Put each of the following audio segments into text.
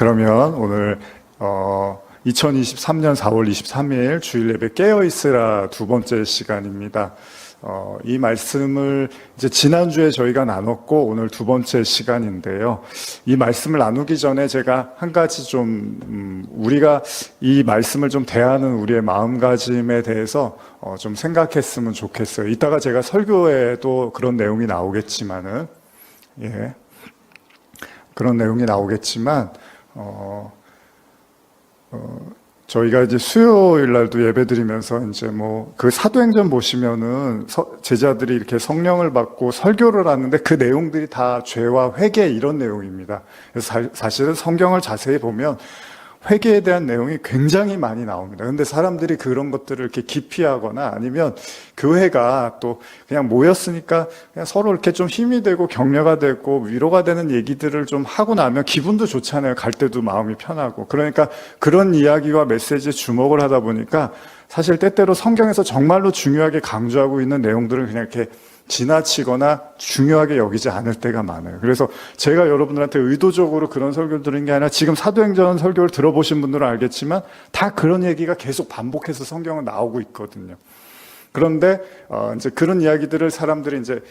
그러면 오늘 2023년 4월 23일 주일 예배 깨어있으라 두 번째 시간입니다. 이 말씀을 이제 지난주에 저희가 나눴고 오늘 두 번째 시간인데요. 이 말씀을 나누기 전에 제가 한 가지 좀 우리가 이 말씀을 좀 대하는 우리의 마음가짐에 대해서 좀 생각했으면 좋겠어요. 이따가 제가 설교에도 그런 내용이 나오겠지만은 그런 내용이 나오겠지만 저희가 이제 수요일 날도 예배 드리면서 이제 뭐 그 사도행전 보시면은 제자들이 이렇게 성령을 받고 설교를 하는데 그 내용들이 다 죄와 회개 이런 내용입니다. 그래서 사실은 성경을 자세히 보면 회개에 대한 내용이 굉장히 많이 나옵니다. 근데 사람들이 그런 것들을 이렇게 기피하거나 아니면 교회가 또 그냥 모였으니까 그냥 서로 이렇게 좀 힘이 되고 격려가 되고 위로가 되는 얘기들을 좀 하고 나면 기분도 좋잖아요. 갈 때도 마음이 편하고. 그러니까 그런 이야기와 메시지에 주목을 하다 보니까 사실 때때로 성경에서 정말로 중요하게 강조하고 있는 내용들을 그냥 이렇게 지나치거나 중요하게 여기지 않을 때가 많아요. 그래서 제가 여러분들한테 의도적으로 그런 설교를 드린 게 아니라 지금 사도행전 설교를 들어보신 분들은 알겠지만 다 그런 얘기가 계속 반복해서 성경은 나오고 있거든요. 그런데 이제 그런 이야기들을 사람들이 이제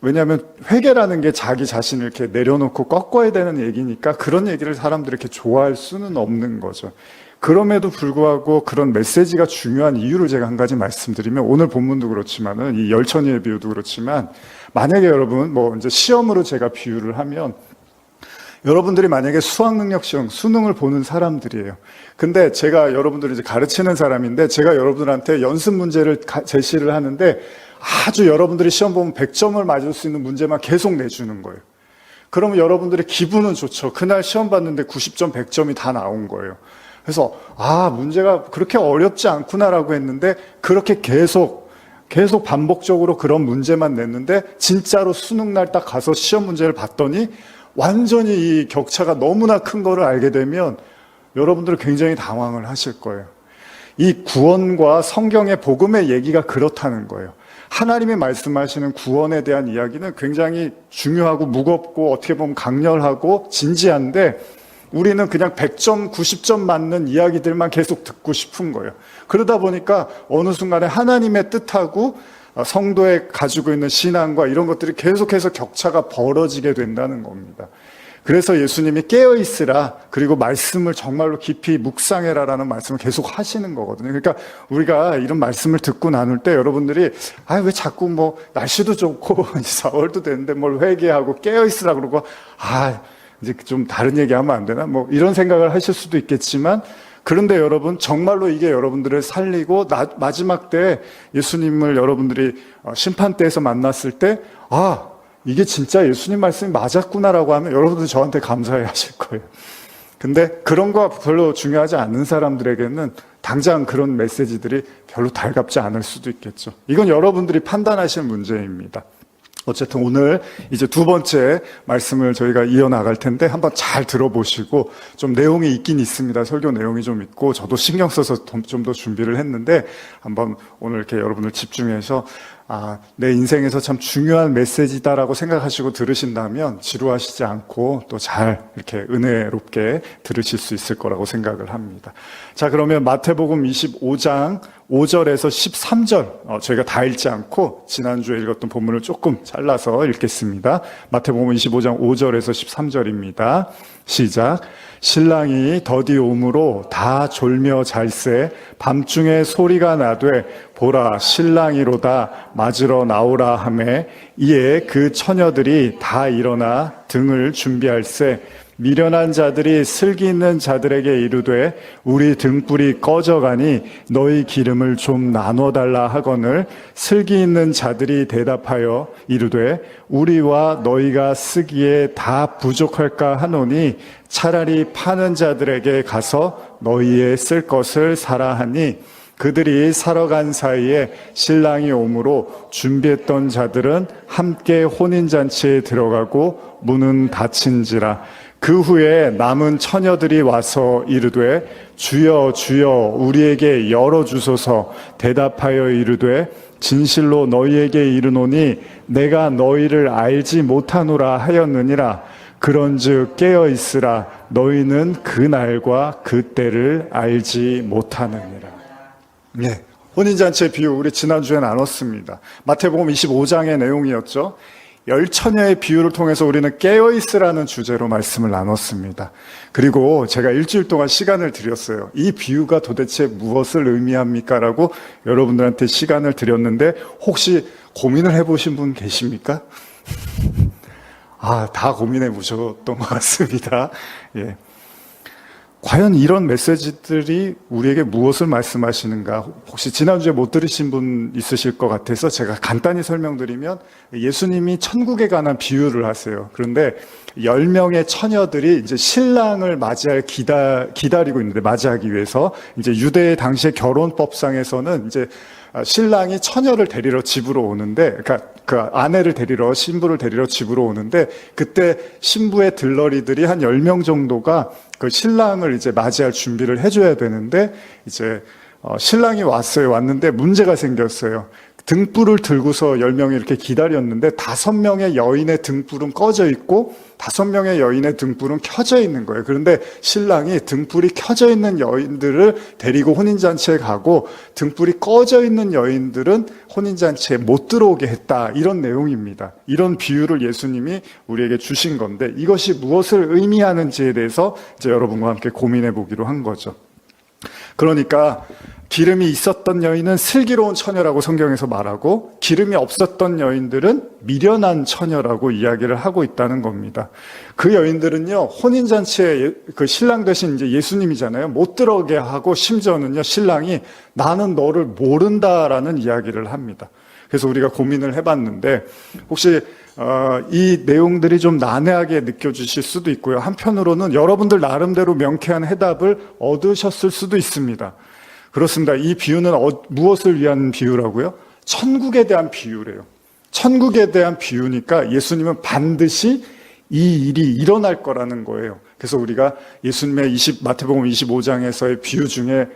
왜냐하면 회개라는 게 자기 자신을 이렇게 내려놓고 꺾어야 되는 얘기니까 그런 얘기를 사람들이 이렇게 좋아할 수는 없는 거죠. 그럼에도 불구하고 그런 메시지가 중요한 이유를 제가 한 가지 말씀드리면 오늘 본문도 그렇지만은 이 열천이의 비유도 그렇지만 만약에 여러분 뭐 이제 시험으로 제가 비유를 하면 여러분들이 만약에 수학능력 시험, 수능을 보는 사람들이에요. 근데 제가 여러분들을 이제 가르치는 사람인데 제가 여러분들한테 연습 문제를 제시를 하는데 아주 여러분들이 시험 보면 100점을 맞을 수 있는 문제만 계속 내주는 거예요. 그러면 여러분들의 기분은 좋죠. 그날 시험 봤는데 90점, 100점이 다 나온 거예요. 그래서 문제가 그렇게 어렵지 않구나라고 했는데 그렇게 계속 반복적으로 그런 문제만 냈는데 진짜로 수능날 딱 가서 시험 문제를 봤더니 완전히 이 격차가 너무나 큰 거를 알게 되면 여러분들은 굉장히 당황을 하실 거예요. 이 구원과 성경의 복음의 얘기가 그렇다는 거예요. 하나님이 말씀하시는 구원에 대한 이야기는 굉장히 중요하고 무겁고 어떻게 보면 강렬하고 진지한데 우리는 그냥 100점, 90점 맞는 이야기들만 계속 듣고 싶은 거예요. 그러다 보니까 어느 순간에 하나님의 뜻하고 성도에 가지고 있는 신앙과 이런 것들이 계속해서 격차가 벌어지게 된다는 겁니다. 그래서 예수님이 깨어있으라 그리고 말씀을 정말로 깊이 묵상해라라는 말씀을 계속 하시는 거거든요. 그러니까 우리가 이런 말씀을 듣고 나눌 때 여러분들이 왜 자꾸 뭐 날씨도 좋고 4월도 됐는데 뭘 회개하고 깨어있으라 그러고 이제 좀 다른 얘기하면 안 되나? 뭐 이런 생각을 하실 수도 있겠지만 그런데 여러분 정말로 이게 여러분들을 살리고 마지막 때 예수님을 여러분들이 심판대에서 만났을 때 이게 진짜 예수님 말씀이 맞았구나라고 하면 여러분들 저한테 감사해 하실 거예요. 근데 그런 거 별로 중요하지 않는 사람들에게는 당장 그런 메시지들이 별로 달갑지 않을 수도 있겠죠. 이건 여러분들이 판단하실 문제입니다. 어쨌든 오늘 이제 두 번째 말씀을 저희가 이어나갈 텐데 한번 잘 들어보시고 좀 내용이 있긴 있습니다. 설교 내용이 좀 있고 저도 신경 써서 좀 더 준비를 했는데 한번 오늘 이렇게 여러분들 집중해서 내 인생에서 참 중요한 메시지다라고 생각하시고 들으신다면 지루하시지 않고 또 잘 이렇게 은혜롭게 들으실 수 있을 거라고 생각을 합니다. 자, 그러면 마태복음 25장 5절에서 13절 저희가 다 읽지 않고 지난주에 읽었던 본문을 조금 잘라서 읽겠습니다. 마태복음 25장 5절에서 13절입니다. 시작. 신랑이 더디 오므로 다 졸며 잘세 밤중에 소리가 나되 보라 신랑이로다 맞으러 나오라 하매 이에 그 처녀들이 다 일어나 등을 준비할세 미련한 자들이 슬기 있는 자들에게 이르되 우리 등불이 꺼져가니 너희 기름을 좀 나눠달라 하거늘 슬기 있는 자들이 대답하여 이르되 우리와 너희가 쓰기에 다 부족할까 하노니 차라리 파는 자들에게 가서 너희의 쓸 것을 사라 하니 그들이 사러 간 사이에 신랑이 오므로 준비했던 자들은 함께 혼인잔치에 들어가고 문은 닫힌지라 그 후에 남은 처녀들이 와서 이르되 주여 주여 우리에게 열어주소서 대답하여 이르되 진실로 너희에게 이르노니 내가 너희를 알지 못하노라 하였느니라 그런즉 깨어 있으라. 너희는 그 날과 그 때를 알지 못하느니라. 네. 혼인잔치의 비유 우리 지난주에 나눴습니다. 마태복음 25장의 내용이었죠. 열 처녀의 비유를 통해서 우리는 깨어있으라는 주제로 말씀을 나눴습니다. 그리고 제가 일주일 동안 시간을 드렸어요. 이 비유가 도대체 무엇을 의미합니까? 라고 여러분들한테 시간을 드렸는데 혹시 고민을 해보신 분 계십니까? 다 고민해 보셨던 것 같습니다. 예. 과연 이런 메시지들이 우리에게 무엇을 말씀하시는가? 혹시 지난주에 못 들으신 분 있으실 것 같아서 제가 간단히 설명드리면 예수님이 천국에 관한 비유를 하세요. 그런데 10명의 처녀들이 이제 신랑을 맞이할 기다리고 있는데 맞이하기 위해서 이제 유대 당시의 결혼법상에서는 이제 신랑이 처녀를 데리러 집으로 오는데, 그러니까 그 아내를 데리러, 신부를 데리러 집으로 오는데, 그때 신부의 들러리들이 한 10명 정도가 그 신랑을 이제 맞이할 준비를 해줘야 되는데, 이제 신랑이 왔는데 문제가 생겼어요. 등불을 들고서 10명이 이렇게 기다렸는데 5명의 여인의 등불은 꺼져 있고 5명의 여인의 등불은 켜져 있는 거예요. 그런데 신랑이 등불이 켜져 있는 여인들을 데리고 혼인잔치에 가고 등불이 꺼져 있는 여인들은 혼인잔치에 못 들어오게 했다. 이런 내용입니다. 이런 비유를 예수님이 우리에게 주신 건데 이것이 무엇을 의미하는지에 대해서 이제 여러분과 함께 고민해 보기로 한 거죠. 그러니까 기름이 있었던 여인은 슬기로운 처녀라고 성경에서 말하고 기름이 없었던 여인들은 미련한 처녀라고 이야기를 하고 있다는 겁니다. 그 여인들은요, 혼인잔치에 그 신랑 대신 이제 예수님이잖아요. 못 들어오게 하고 심지어는요, 신랑이 나는 너를 모른다라는 이야기를 합니다. 그래서 우리가 고민을 해봤는데 혹시 이 내용들이 좀 난해하게 느껴지실 수도 있고요. 한편으로는 여러분들 나름대로 명쾌한 해답을 얻으셨을 수도 있습니다. 그렇습니다. 이 비유는 무엇을 위한 비유라고요? 천국에 대한 비유래요. 천국에 대한 비유니까 예수님은 반드시 이 일이 일어날 거라는 거예요. 그래서 우리가 예수님의 마태복음 25장에서의 비유 중에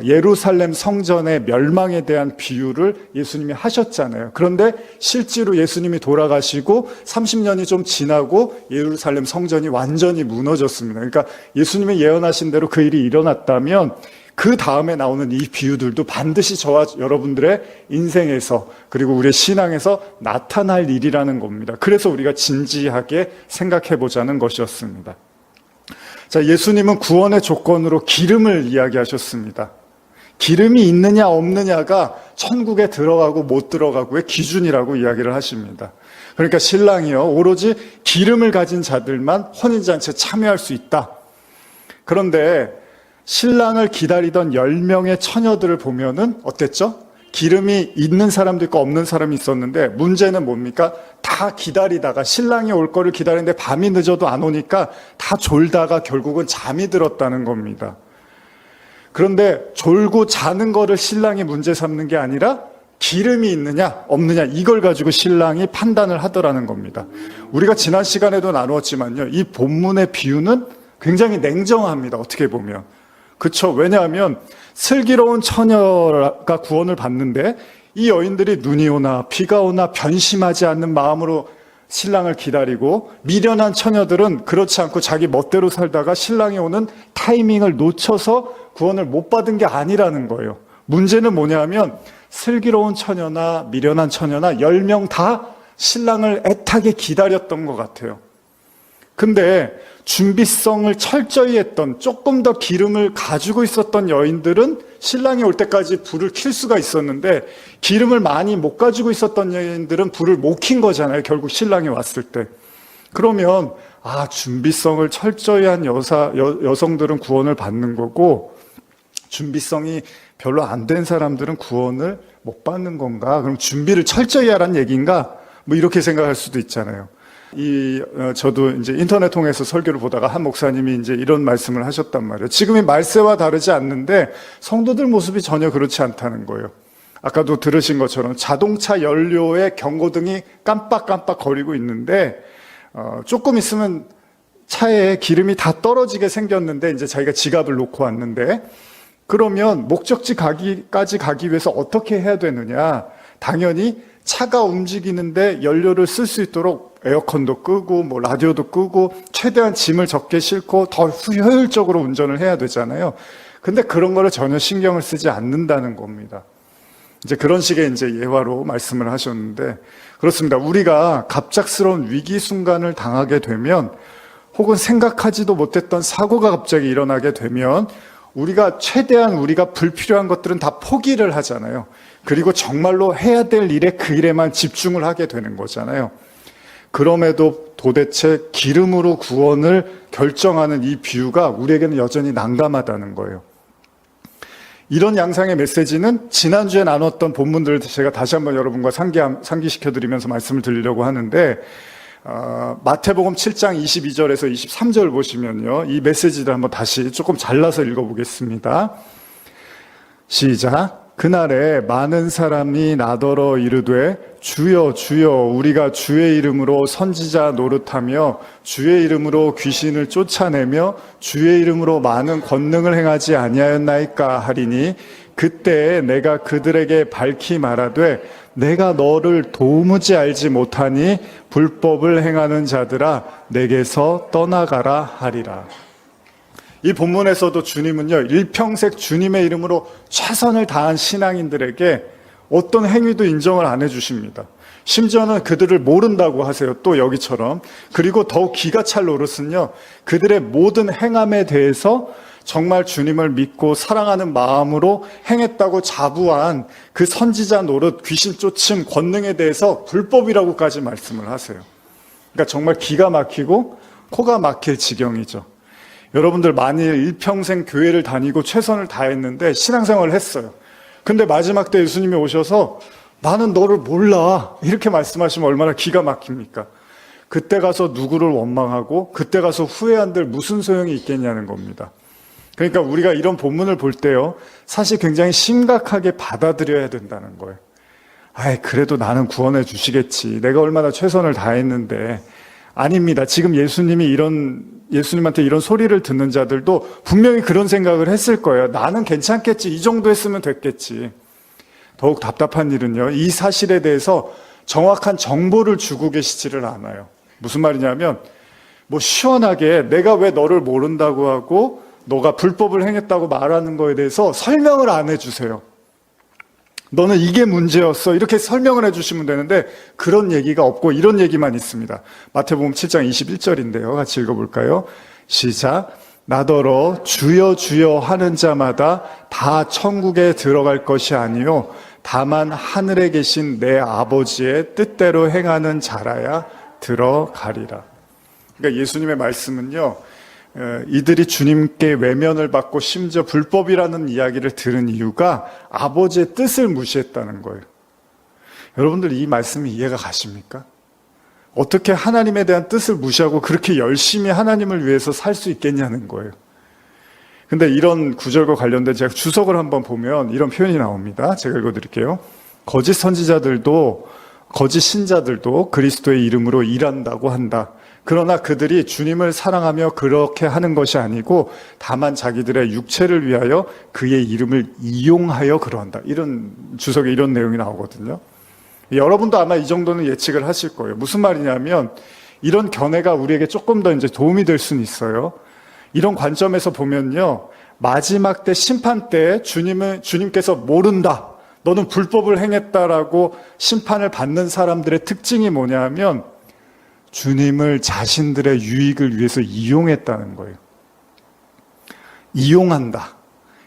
예루살렘 성전의 멸망에 대한 비유를 예수님이 하셨잖아요. 그런데 실제로 예수님이 돌아가시고 30년이 좀 지나고 예루살렘 성전이 완전히 무너졌습니다. 그러니까 예수님이 예언하신 대로 그 일이 일어났다면 그 다음에 나오는 이 비유들도 반드시 저와 여러분들의 인생에서 그리고 우리의 신앙에서 나타날 일이라는 겁니다. 그래서 우리가 진지하게 생각해 보자는 것이었습니다. 자, 예수님은 구원의 조건으로 기름을 이야기하셨습니다. 기름이 있느냐 없느냐가 천국에 들어가고 못 들어가고의 기준이라고 이야기를 하십니다. 그러니까 신랑이요, 오로지 기름을 가진 자들만 혼인잔치에 참여할 수 있다. 그런데 신랑을 기다리던 10명의 처녀들을 보면은 어땠죠? 기름이 있는 사람도 있고 없는 사람이 있었는데 문제는 뭡니까? 다 기다리다가 신랑이 올 거를 기다리는데 밤이 늦어도 안 오니까 다 졸다가 결국은 잠이 들었다는 겁니다. 그런데 졸고 자는 거를 신랑이 문제 삼는 게 아니라 기름이 있느냐 없느냐 이걸 가지고 신랑이 판단을 하더라는 겁니다. 우리가 지난 시간에도 나누었지만요, 이 본문의 비유는 굉장히 냉정합니다. 어떻게 보면. 그렇죠. 왜냐하면 슬기로운 처녀가 구원을 받는데 이 여인들이 눈이 오나 비가 오나 변심하지 않는 마음으로 신랑을 기다리고, 미련한 처녀들은 그렇지 않고 자기 멋대로 살다가 신랑이 오는 타이밍을 놓쳐서 구원을 못 받은 게 아니라는 거예요. 문제는 뭐냐면 슬기로운 처녀나 미련한 처녀나 10명 다 신랑을 애타게 기다렸던 것 같아요. 근데 준비성을 철저히 했던, 조금 더 기름을 가지고 있었던 여인들은 신랑이 올 때까지 불을 킬 수가 있었는데, 기름을 많이 못 가지고 있었던 여인들은 불을 못 킨 거잖아요. 결국 신랑이 왔을 때. 그러면 준비성을 철저히 한 여성들은 구원을 받는 거고, 준비성이 별로 안 된 사람들은 구원을 못 받는 건가? 그럼 준비를 철저히 하라는 얘기인가? 뭐 이렇게 생각할 수도 있잖아요. 저도 이제 인터넷 통해서 설교를 보다가 한 목사님이 이제 이런 말씀을 하셨단 말이에요. 지금의 말세와 다르지 않는데 성도들 모습이 전혀 그렇지 않다는 거예요. 아까도 들으신 것처럼 자동차 연료의 경고등이 깜빡깜빡 거리고 있는데, 조금 있으면 차에 기름이 다 떨어지게 생겼는데, 이제 자기가 지갑을 놓고 왔는데, 그러면 목적지까지 가기 위해서 어떻게 해야 되느냐? 당연히 차가 움직이는데 연료를 쓸 수 있도록 에어컨도 끄고 뭐 라디오도 끄고 최대한 짐을 적게 싣고 더 효율적으로 운전을 해야 되잖아요. 근데 그런 거를 전혀 신경을 쓰지 않는다는 겁니다. 이제 그런 식의 이제 예화로 말씀을 하셨는데, 그렇습니다. 우리가 갑작스러운 위기 순간을 당하게 되면, 혹은 생각하지도 못했던 사고가 갑자기 일어나게 되면 우리가 최대한 우리가 불필요한 것들은 다 포기를 하잖아요. 그리고 정말로 해야 될 일에 그 일에만 집중을 하게 되는 거잖아요. 그럼에도 도대체 기름으로 구원을 결정하는 이 비유가 우리에게는 여전히 난감하다는 거예요. 이런 양상의 메시지는 지난주에 나눴던 본문들을 제가 다시 한번 여러분과 상기시켜드리면서 말씀을 드리려고 하는데, 마태복음 7장 22절에서 23절 보시면요, 이 메시지를 한번 다시 조금 잘라서 읽어보겠습니다. 시작. 그날에 많은 사람이 나더러 이르되 주여 주여 우리가 주의 이름으로 선지자 노릇하며 주의 이름으로 귀신을 쫓아내며 주의 이름으로 많은 권능을 행하지 아니하였나이까 하리니 그때 내가 그들에게 밝히 말하되 내가 너를 도무지 알지 못하니 불법을 행하는 자들아 내게서 떠나가라 하리라. 이 본문에서도 주님은요, 일평생 주님의 이름으로 최선을 다한 신앙인들에게 어떤 행위도 인정을 안 해주십니다. 심지어는 그들을 모른다고 하세요. 또 여기처럼. 그리고 더욱 기가 찰 노릇은요, 그들의 모든 행함에 대해서 정말 주님을 믿고 사랑하는 마음으로 행했다고 자부한 그 선지자 노릇, 귀신 쫓음, 권능에 대해서 불법이라고까지 말씀을 하세요. 그러니까 정말 기가 막히고 코가 막힐 지경이죠. 여러분들 만일 일평생 교회를 다니고 최선을 다했는데 신앙생활을 했어요. 근데 마지막 때 예수님이 오셔서 나는 너를 몰라 이렇게 말씀하시면 얼마나 기가 막힙니까? 그때 가서 누구를 원망하고 그때 가서 후회한들 무슨 소용이 있겠냐는 겁니다. 그러니까 우리가 이런 본문을 볼 때요, 사실 굉장히 심각하게 받아들여야 된다는 거예요. 아이, 그래도 나는 구원해 주시겠지. 내가 얼마나 최선을 다했는데. 아닙니다. 지금 예수님한테 이런 소리를 듣는 자들도 분명히 그런 생각을 했을 거예요. 나는 괜찮겠지. 이 정도 했으면 됐겠지. 더욱 답답한 일은요, 이 사실에 대해서 정확한 정보를 주고 계시지를 않아요. 무슨 말이냐면, 뭐 시원하게 내가 왜 너를 모른다고 하고 너가 불법을 행했다고 말하는 거에 대해서 설명을 안 해주세요. 너는 이게 문제였어. 이렇게 설명을 해주시면 되는데 그런 얘기가 없고 이런 얘기만 있습니다. 마태복음 7장 21절인데요. 같이 읽어볼까요? 시작. 나더러 주여 주여 하는 자마다 다 천국에 들어갈 것이 아니요 다만 하늘에 계신 내 아버지의 뜻대로 행하는 자라야 들어가리라. 그러니까 예수님의 말씀은요, 이들이 주님께 외면을 받고 심지어 불법이라는 이야기를 들은 이유가 아버지의 뜻을 무시했다는 거예요. 여러분들 이 말씀이 이해가 가십니까? 어떻게 하나님에 대한 뜻을 무시하고 그렇게 열심히 하나님을 위해서 살 수 있겠냐는 거예요. 근데 이런 구절과 관련된 제가 주석을 한번 보면 이런 표현이 나옵니다. 제가 읽어드릴게요. 거짓 선지자들도 거짓 신자들도 그리스도의 이름으로 일한다고 한다. 그러나 그들이 주님을 사랑하며 그렇게 하는 것이 아니고 다만 자기들의 육체를 위하여 그의 이름을 이용하여 그러한다. 이런 주석에 이런 내용이 나오거든요. 여러분도 아마 이 정도는 예측을 하실 거예요. 무슨 말이냐면 이런 견해가 우리에게 조금 더 이제 도움이 될 수는 있어요. 이런 관점에서 보면요, 마지막 때 심판 때 주님께서 모른다, 너는 불법을 행했다라고 심판을 받는 사람들의 특징이 뭐냐면 주님을 자신들의 유익을 위해서 이용했다는 거예요. 이용한다.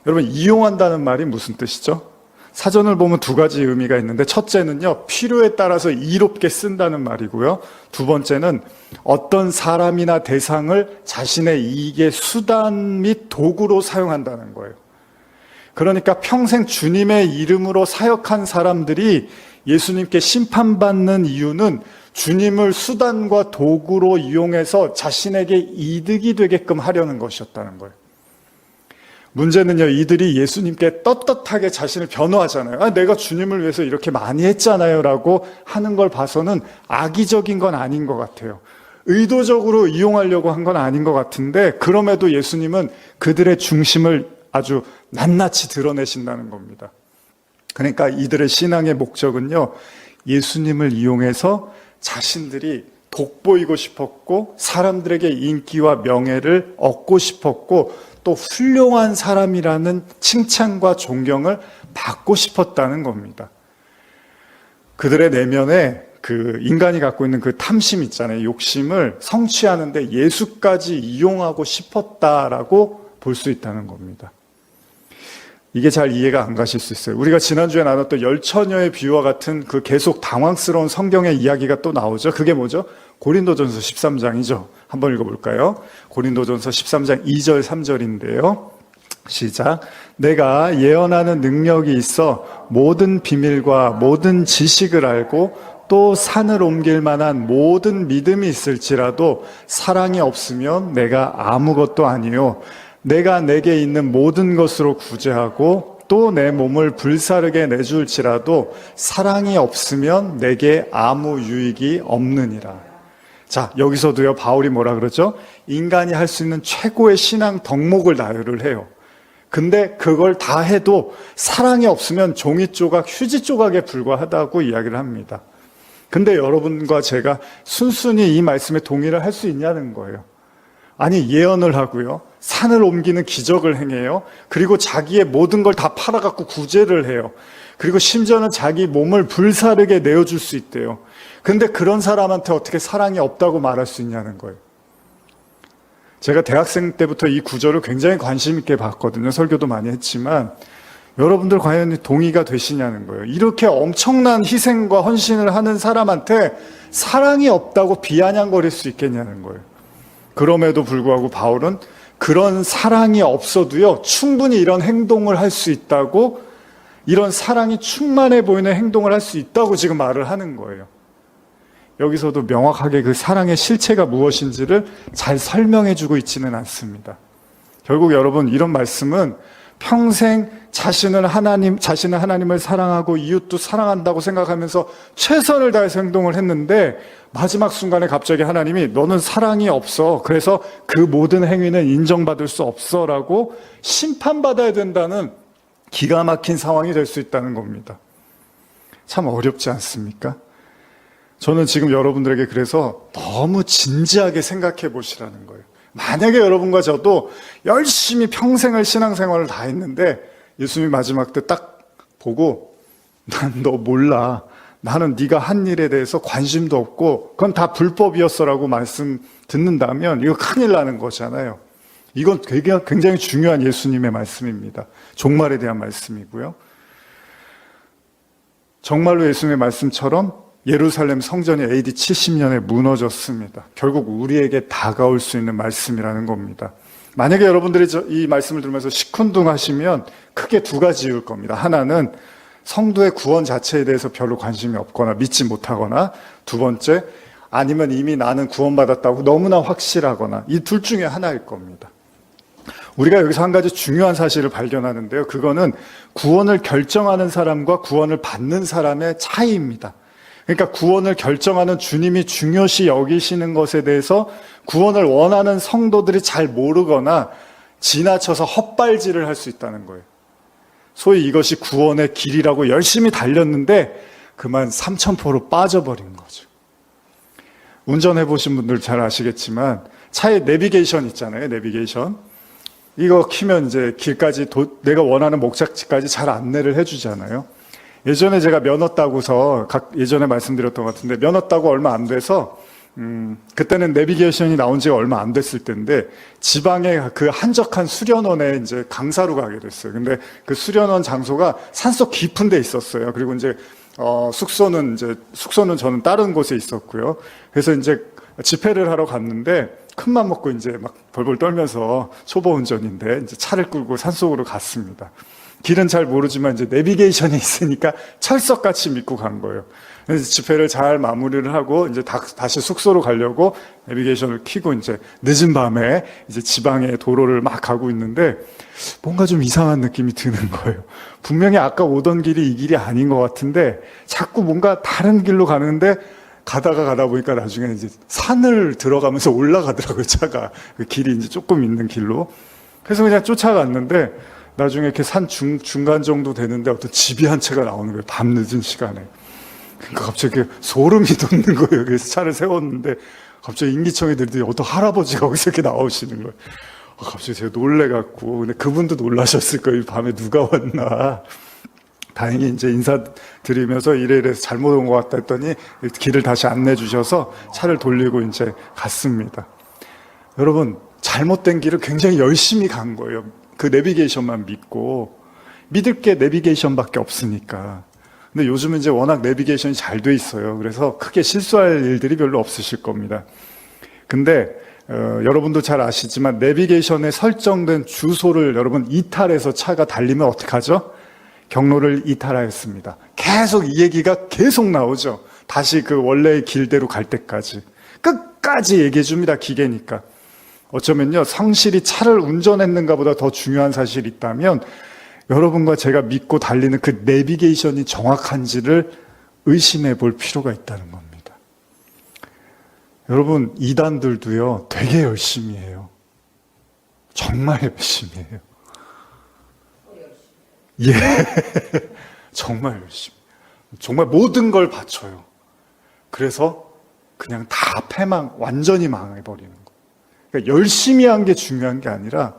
여러분, 이용한다는 말이 무슨 뜻이죠? 사전을 보면 두 가지 의미가 있는데, 첫째는요, 필요에 따라서 이롭게 쓴다는 말이고요. 두 번째는 어떤 사람이나 대상을 자신의 이익의 수단 및 도구로 사용한다는 거예요. 그러니까 평생 주님의 이름으로 사역한 사람들이 예수님께 심판받는 이유는 주님을 수단과 도구로 이용해서 자신에게 이득이 되게끔 하려는 것이었다는 거예요. 문제는요, 이들이 예수님께 떳떳하게 자신을 변호하잖아요. 아, 내가 주님을 위해서 이렇게 많이 했잖아요 라고 하는 걸 봐서는 악의적인 건 아닌 것 같아요. 의도적으로 이용하려고 한 건 아닌 것 같은데, 그럼에도 예수님은 그들의 중심을 아주 낱낱이 드러내신다는 겁니다. 그러니까 이들의 신앙의 목적은요, 예수님을 이용해서 자신들이 돋보이고 싶었고 사람들에게 인기와 명예를 얻고 싶었고 또 훌륭한 사람이라는 칭찬과 존경을 받고 싶었다는 겁니다. 그들의 내면에 그 인간이 갖고 있는 그 탐심 있잖아요. 욕심을 성취하는데 예수까지 이용하고 싶었다라고 볼 수 있다는 겁니다. 이게 잘 이해가 안 가실 수 있어요. 우리가 지난주에 나눴던 열처녀의 비유와 같은 그 계속 당황스러운 성경의 이야기가 또 나오죠. 그게 뭐죠? 고린도전서 13장이죠. 한번 읽어볼까요? 고린도전서 13장 2절 3절인데요. 시작. 내가 예언하는 능력이 있어 모든 비밀과 모든 지식을 알고 또 산을 옮길 만한 모든 믿음이 있을지라도 사랑이 없으면 내가 아무것도 아니요. 내가 내게 있는 모든 것으로 구제하고 또 내 몸을 불사르게 내줄지라도 사랑이 없으면 내게 아무 유익이 없느니라. 자, 여기서도요, 바울이 뭐라 그러죠? 인간이 할 수 있는 최고의 신앙 덕목을 나열을 해요. 근데 그걸 다 해도 사랑이 없으면 종이 조각, 휴지 조각에 불과하다고 이야기를 합니다. 근데 여러분과 제가 순순히 이 말씀에 동의를 할 수 있냐는 거예요. 아니, 예언을 하고요, 산을 옮기는 기적을 행해요. 그리고 자기의 모든 걸 다 팔아갖고 구제를 해요. 그리고 심지어는 자기 몸을 불사르게 내어줄 수 있대요. 근데 그런 사람한테 어떻게 사랑이 없다고 말할 수 있냐는 거예요. 제가 대학생 때부터 이 구절을 굉장히 관심 있게 봤거든요. 설교도 많이 했지만 여러분들 과연 동의가 되시냐는 거예요. 이렇게 엄청난 희생과 헌신을 하는 사람한테 사랑이 없다고 비아냥거릴 수 있겠냐는 거예요. 그럼에도 불구하고 바울은 그런 사랑이 없어도요, 충분히 이런 행동을 할 수 있다고, 이런 사랑이 충만해 보이는 행동을 할 수 있다고 지금 말을 하는 거예요. 여기서도 명확하게 그 사랑의 실체가 무엇인지를 잘 설명해 주고 있지는 않습니다. 결국 여러분, 이런 말씀은 평생 자신은 하나님을 사랑하고 이웃도 사랑한다고 생각하면서 최선을 다해서 행동을 했는데 마지막 순간에 갑자기 하나님이 너는 사랑이 없어. 그래서 그 모든 행위는 인정받을 수 없어 라고 심판받아야 된다는 기가 막힌 상황이 될 수 있다는 겁니다. 참 어렵지 않습니까? 저는 지금 여러분들에게 그래서 너무 진지하게 생각해 보시라는 거예요. 만약에 여러분과 저도 열심히 평생을 신앙생활을 다 했는데 예수님이 마지막 때 딱 보고 난 너 몰라. 나는 네가 한 일에 대해서 관심도 없고 그건 다 불법이었어라고 말씀 듣는다면 이거 큰일 나는 거잖아요. 이건 굉장히 중요한 예수님의 말씀입니다. 종말에 대한 말씀이고요. 정말로 예수님의 말씀처럼 예루살렘 성전이 AD 70년에 무너졌습니다. 결국 우리에게 다가올 수 있는 말씀이라는 겁니다. 만약에 여러분들이 이 말씀을 들으면서 시큰둥하시면 크게 두 가지 이유일 겁니다. 하나는 성도의 구원 자체에 대해서 별로 관심이 없거나 믿지 못하거나, 두 번째, 아니면 이미 나는 구원받았다고 너무나 확실하거나, 이 둘 중에 하나일 겁니다. 우리가 여기서 한 가지 중요한 사실을 발견하는데요. 그거는 구원을 결정하는 사람과 구원을 받는 사람의 차이입니다. 그러니까 구원을 결정하는 주님이 중요시 여기시는 것에 대해서 구원을 원하는 성도들이 잘 모르거나 지나쳐서 헛발질을 할 수 있다는 거예요. 소위 이것이 구원의 길이라고 열심히 달렸는데 그만 삼천포로 빠져버린 거죠. 운전해 보신 분들 잘 아시겠지만 차에 내비게이션 있잖아요. 내비게이션. 이거 키면 이제 길까지 내가 원하는 목적지까지 잘 안내를 해주잖아요. 예전에 제가 면허 따고서 예전에 말씀드렸던 것 같은데 면허 따고 얼마 안 돼서 그때는 내비게이션이 나온 지가 얼마 안 됐을 때인데 지방의 그 한적한 수련원에 이제 강사로 가게 됐어요. 근데 그 수련원 장소가 산속 깊은 데 있었어요. 그리고 이제 숙소는 저는 다른 곳에 있었고요. 그래서 이제 집회를 하러 갔는데 큰맘 먹고 이제 막 벌벌 떨면서 초보 운전인데 이제 차를 끌고 산속으로 갔습니다. 길은 잘 모르지만 이제 내비게이션이 있으니까 철석같이 믿고 간 거예요. 그래서 집회를 잘 마무리를 하고 이제 다시 숙소로 가려고 내비게이션을 켜고 이제 늦은 밤에 이제 지방의 도로를 막 가고 있는데 뭔가 좀 이상한 느낌이 드는 거예요. 분명히 아까 오던 길이 이 길이 아닌 것 같은데 자꾸 뭔가 다른 길로 가는데 가다 보니까 나중에 이제 산을 들어가면서 올라가더라고요, 차가. 그 길이 이제 조금 있는 길로. 그래서 그냥 쫓아갔는데 나중에 이렇게 산 중간 정도 되는데 어떤 집이 한 채가 나오는 거예요. 밤 늦은 시간에. 그러니까 갑자기 소름이 돋는 거예요. 그래서 차를 세웠는데 갑자기 인기청이 들더니 어떤 할아버지가 거기서 이렇게 나오시는 거예요. 갑자기 제가 놀래갖고, 근데 그분도 놀라셨을 거예요. 밤에 누가 왔나. 다행히 이제 인사드리면서 이래서 잘못 온 것 같다 했더니 길을 다시 안내해 주셔서 차를 돌리고 이제 갔습니다. 여러분, 잘못된 길을 굉장히 열심히 간 거예요. 그 내비게이션만 믿고. 믿을 게 내비게이션밖에 없으니까. 근데 요즘은 이제 워낙 내비게이션이 잘 돼 있어요. 그래서 크게 실수할 일들이 별로 없으실 겁니다. 근데 여러분도 잘 아시지만 내비게이션에 설정된 주소를 여러분 이탈해서 차가 달리면 어떡하죠? 경로를 이탈하였습니다. 계속 이 얘기가 계속 나오죠. 다시 그 원래의 길대로 갈 때까지. 끝까지 얘기해 줍니다. 기계니까. 어쩌면요, 성실히 차를 운전했는가 보다 더 중요한 사실이 있다면 여러분과 제가 믿고 달리는 그 내비게이션이 정확한지를 의심해 볼 필요가 있다는 겁니다. 여러분, 이단들도요, 되게 열심히 해요. 정말 열심히 해요. 예. 정말 열심히. 정말 모든 걸 바쳐요. 그래서 그냥 다 완전히 망해버리는 거예요. 그러니까 열심히 한 게 중요한 게 아니라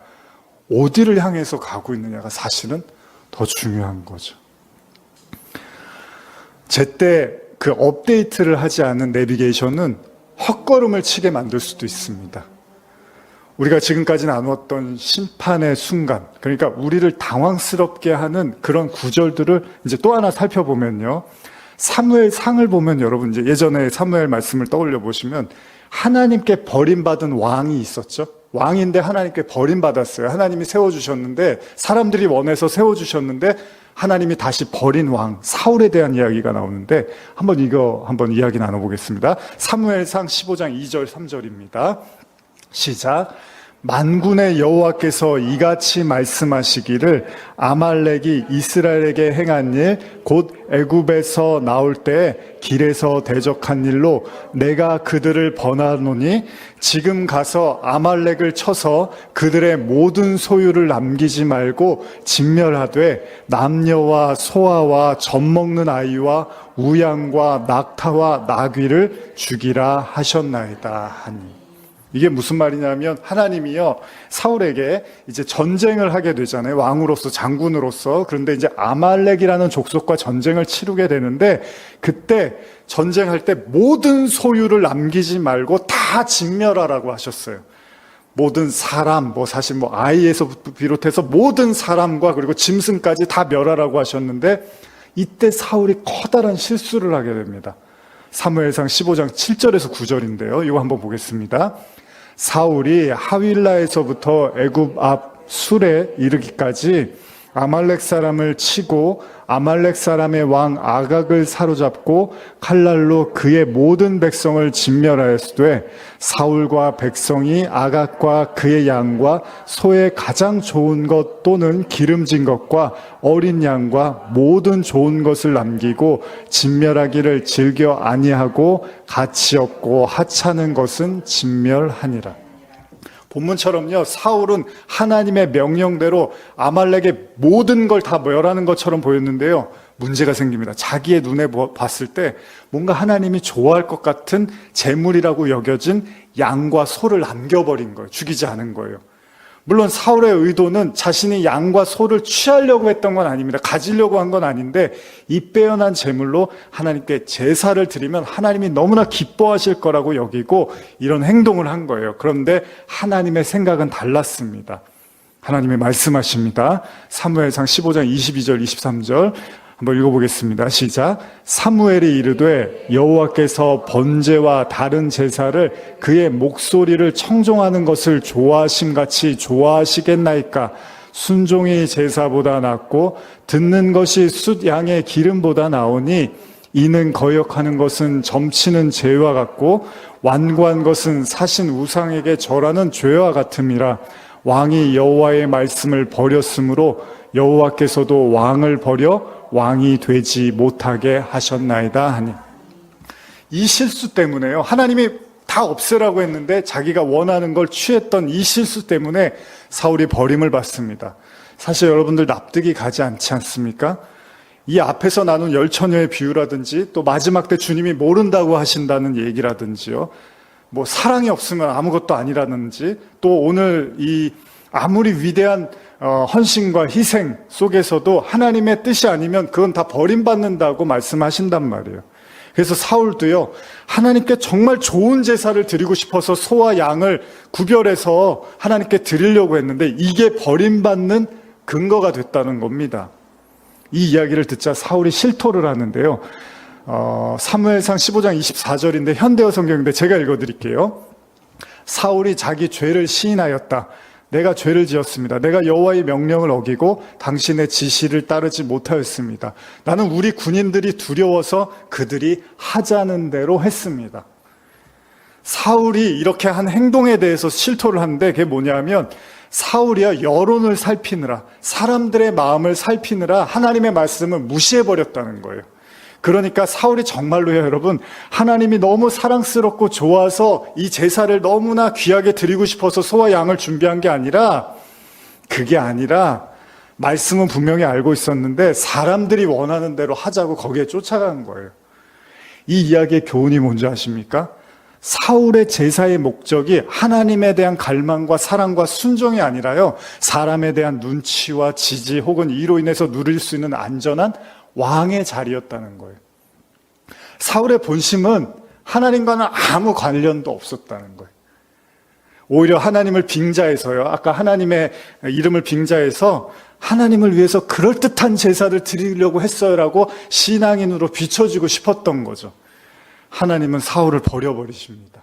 어디를 향해서 가고 있느냐가 사실은 더 중요한 거죠. 제때 그 업데이트를 하지 않은 내비게이션은 헛걸음을 치게 만들 수도 있습니다. 우리가 지금까지 나누었던 심판의 순간, 그러니까 우리를 당황스럽게 하는 그런 구절들을 이제 또 하나 살펴보면요. 사무엘상을 보면 여러분 이제 예전에 사무엘 말씀을 떠올려 보시면 하나님께 버림받은 왕이 있었죠. 왕인데 하나님께 버림받았어요. 하나님이 세워주셨는데 사람들이 원해서 세워주셨는데 하나님이 다시 버린 왕 사울에 대한 이야기가 나오는데 한번 이야기 나눠보겠습니다. 사무엘상 15장 2절 3절입니다. 시작. 만군의 여호와께서 이같이 말씀하시기를 아말렉이 이스라엘에게 행한 일 곧 애굽에서 나올 때 길에서 대적한 일로 내가 그들을 번하노니 지금 가서 아말렉을 쳐서 그들의 모든 소유를 남기지 말고 진멸하되 남녀와 소아와 젖먹는 아이와 우양과 낙타와 나귀를 죽이라 하셨나이다 하니. 이게 무슨 말이냐면 하나님이요 사울에게 이제 전쟁을 하게 되잖아요. 왕으로서 장군으로서. 그런데 이제 아말렉이라는 족속과 전쟁을 치르게 되는데 그때 전쟁할 때 모든 소유를 남기지 말고 다 진멸하라고 하셨어요. 모든 사람, 사실 아이에서 비롯해서 모든 사람과 그리고 짐승까지 다 멸하라고 하셨는데 이때 사울이 커다란 실수를 하게 됩니다. 사무엘상 15장 7절에서 9절인데요. 이거 한번 보겠습니다. 사울이 하윌라에서부터 애굽 앞 술에 이르기까지 아말렉 사람을 치고 아말렉 사람의 왕 아각을 사로잡고 칼날로 그의 모든 백성을 진멸하였으되 사울과 백성이 아각과 그의 양과 소의 가장 좋은 것 또는 기름진 것과 어린 양과 모든 좋은 것을 남기고 진멸하기를 즐겨 아니하고 가치 없고 하찮은 것은 진멸하니라. 본문처럼요, 사울은 하나님의 명령대로 아말렉의 모든 걸 다 멸하는 것처럼 보였는데요, 문제가 생깁니다. 자기의 눈에 봤을 때 뭔가 하나님이 좋아할 것 같은 재물이라고 여겨진 양과 소를 남겨버린 거예요. 죽이지 않은 거예요. 물론 사울의 의도는 자신이 양과 소를 취하려고 했던 건 아닙니다. 가지려고 한 건 아닌데 이 빼어난 재물로 하나님께 제사를 드리면 하나님이 너무나 기뻐하실 거라고 여기고 이런 행동을 한 거예요. 그런데 하나님의 생각은 달랐습니다. 하나님이 말씀하십니다. 사무엘상 15장 22절 23절 한번 읽어보겠습니다. 시작. 사무엘이 이르되 여호와께서 번제와 다른 제사를 그의 목소리를 청종하는 것을 좋아하심같이 좋아하시겠나이까. 순종이 제사보다 낫고 듣는 것이 숫 양의 기름보다 나오니 이는 거역하는 것은 점치는 죄와 같고 완고한 것은 사신 우상에게 절하는 죄와 같음이라. 왕이 여호와의 말씀을 버렸으므로 여호와께서도 왕을 버려 왕이 되지 못하게 하셨나이다 하니. 이 실수 때문에요, 하나님이 다 없애라고 했는데 자기가 원하는 걸 취했던 이 실수 때문에 사울이 버림을 받습니다. 사실 여러분들 납득이 가지 않지 않습니까? 이 앞에서 나눈 열처녀의 비유라든지 또 마지막 때 주님이 모른다고 하신다는 얘기라든지요. 뭐 사랑이 없으면 아무것도 아니라든지 또 오늘 이 아무리 위대한 헌신과 희생 속에서도 하나님의 뜻이 아니면 그건 다 버림받는다고 말씀하신단 말이에요. 그래서 사울도요, 하나님께 정말 좋은 제사를 드리고 싶어서 소와 양을 구별해서 하나님께 드리려고 했는데 이게 버림받는 근거가 됐다는 겁니다. 이 이야기를 듣자 사울이 실토를 하는데요. 사무엘상 15장 24절인데 현대어 성경인데 제가 읽어드릴게요. 사울이 자기 죄를 시인하였다. 내가 죄를 지었습니다. 내가 여호와의 명령을 어기고 당신의 지시를 따르지 못하였습니다. 나는 우리 군인들이 두려워서 그들이 하자는 대로 했습니다. 사울이 이렇게 한 행동에 대해서 실토를 하는데 그게 뭐냐면 사울이야 여론을 살피느라 사람들의 마음을 살피느라 하나님의 말씀을 무시해버렸다는 거예요. 그러니까 사울이 정말로요 여러분 하나님이 너무 사랑스럽고 좋아서 이 제사를 너무나 귀하게 드리고 싶어서 소와 양을 준비한 게 아니라 그게 아니라 말씀은 분명히 알고 있었는데 사람들이 원하는 대로 하자고 거기에 쫓아간 거예요. 이 이야기의 교훈이 뭔지 아십니까? 사울의 제사의 목적이 하나님에 대한 갈망과 사랑과 순종이 아니라요 사람에 대한 눈치와 지지 혹은 이로 인해서 누릴 수 있는 안전한 왕의 자리였다는 거예요. 사울의 본심은 하나님과는 아무 관련도 없었다는 거예요. 오히려 하나님을 빙자해서요. 아까 하나님의 이름을 빙자해서 하나님을 위해서 그럴듯한 제사를 드리려고 했어요라고 신앙인으로 비춰지고 싶었던 거죠. 하나님은 사울을 버려버리십니다.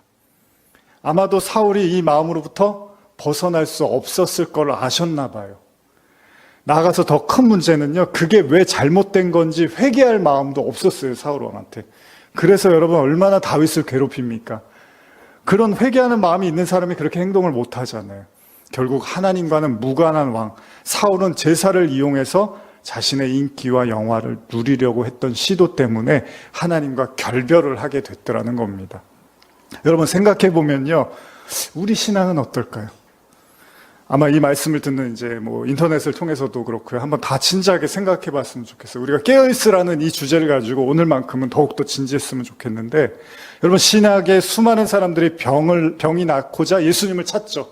아마도 사울이 이 마음으로부터 벗어날 수 없었을 걸 아셨나 봐요. 나아가서 더 큰 문제는요, 그게 왜 잘못된 건지 회개할 마음도 없었어요, 사울 왕한테. 그래서 여러분 얼마나 다윗을 괴롭힙니까? 그런 회개하는 마음이 있는 사람이 그렇게 행동을 못 하잖아요. 결국 하나님과는 무관한 왕, 사울은 제사를 이용해서 자신의 인기와 영화를 누리려고 했던 시도 때문에 하나님과 결별을 하게 됐더라는 겁니다. 여러분 생각해 보면요, 우리 신앙은 어떨까요? 아마 이 말씀을 듣는 이제 인터넷을 통해서도 그렇고요. 한번 다 진지하게 생각해 봤으면 좋겠어요. 우리가 깨어있으라는 이 주제를 가지고 오늘만큼은 더욱더 진지했으면 좋겠는데, 여러분 신학의 수많은 사람들이 병이 낫고자 예수님을 찾죠.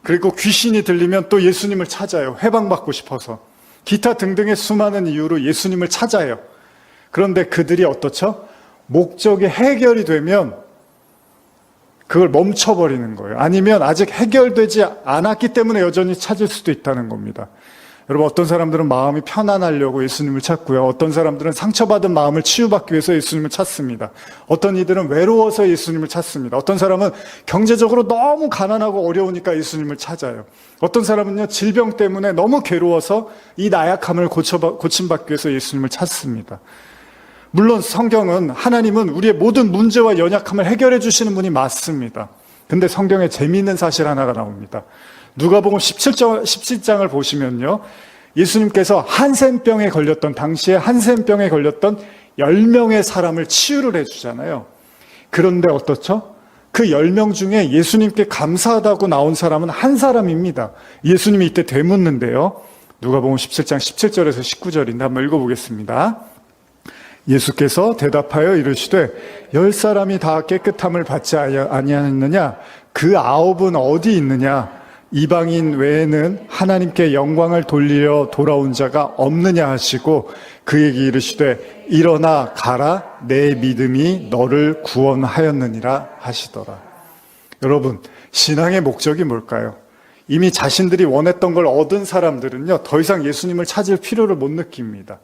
그리고 귀신이 들리면 또 예수님을 찾아요. 해방받고 싶어서. 기타 등등의 수많은 이유로 예수님을 찾아요. 그런데 그들이 어떻죠? 목적이 해결이 되면 그걸 멈춰버리는 거예요. 아니면 아직 해결되지 않았기 때문에 여전히 찾을 수도 있다는 겁니다. 여러분 어떤 사람들은 마음이 편안하려고 예수님을 찾고요. 어떤 사람들은 상처받은 마음을 치유받기 위해서 예수님을 찾습니다. 어떤 이들은 외로워서 예수님을 찾습니다. 어떤 사람은 경제적으로 너무 가난하고 어려우니까 예수님을 찾아요. 어떤 사람은요 질병 때문에 너무 괴로워서 이 나약함을 고침받기 위해서 예수님을 찾습니다. 물론 성경은 하나님은 우리의 모든 문제와 연약함을 해결해 주시는 분이 맞습니다. 근데 성경에 재미있는 사실 하나가 나옵니다. 누가복음 17장을 보시면요, 예수님께서 한센병에 걸렸던 당시에 한센병에 걸렸던 10명의 사람을 치유를 해주잖아요. 그런데 어떻죠? 그 10명 중에 예수님께 감사하다고 나온 사람은 한 사람입니다. 예수님이 이때 되묻는데요. 누가복음 17장 17절에서 19절인데 한번 읽어보겠습니다. 예수께서 대답하여 이르시되 10사람이 다 깨끗함을 받지 아니하였느냐? 그 9은 어디 있느냐? 이방인 외에는 하나님께 영광을 돌리려 돌아온 자가 없느냐 하시고 그에게 이르시되 일어나 가라 내 믿음이 너를 구원하였느니라 하시더라. 여러분 신앙의 목적이 뭘까요? 이미 자신들이 원했던 걸 얻은 사람들은요 더 이상 예수님을 찾을 필요를 못 느낍니다.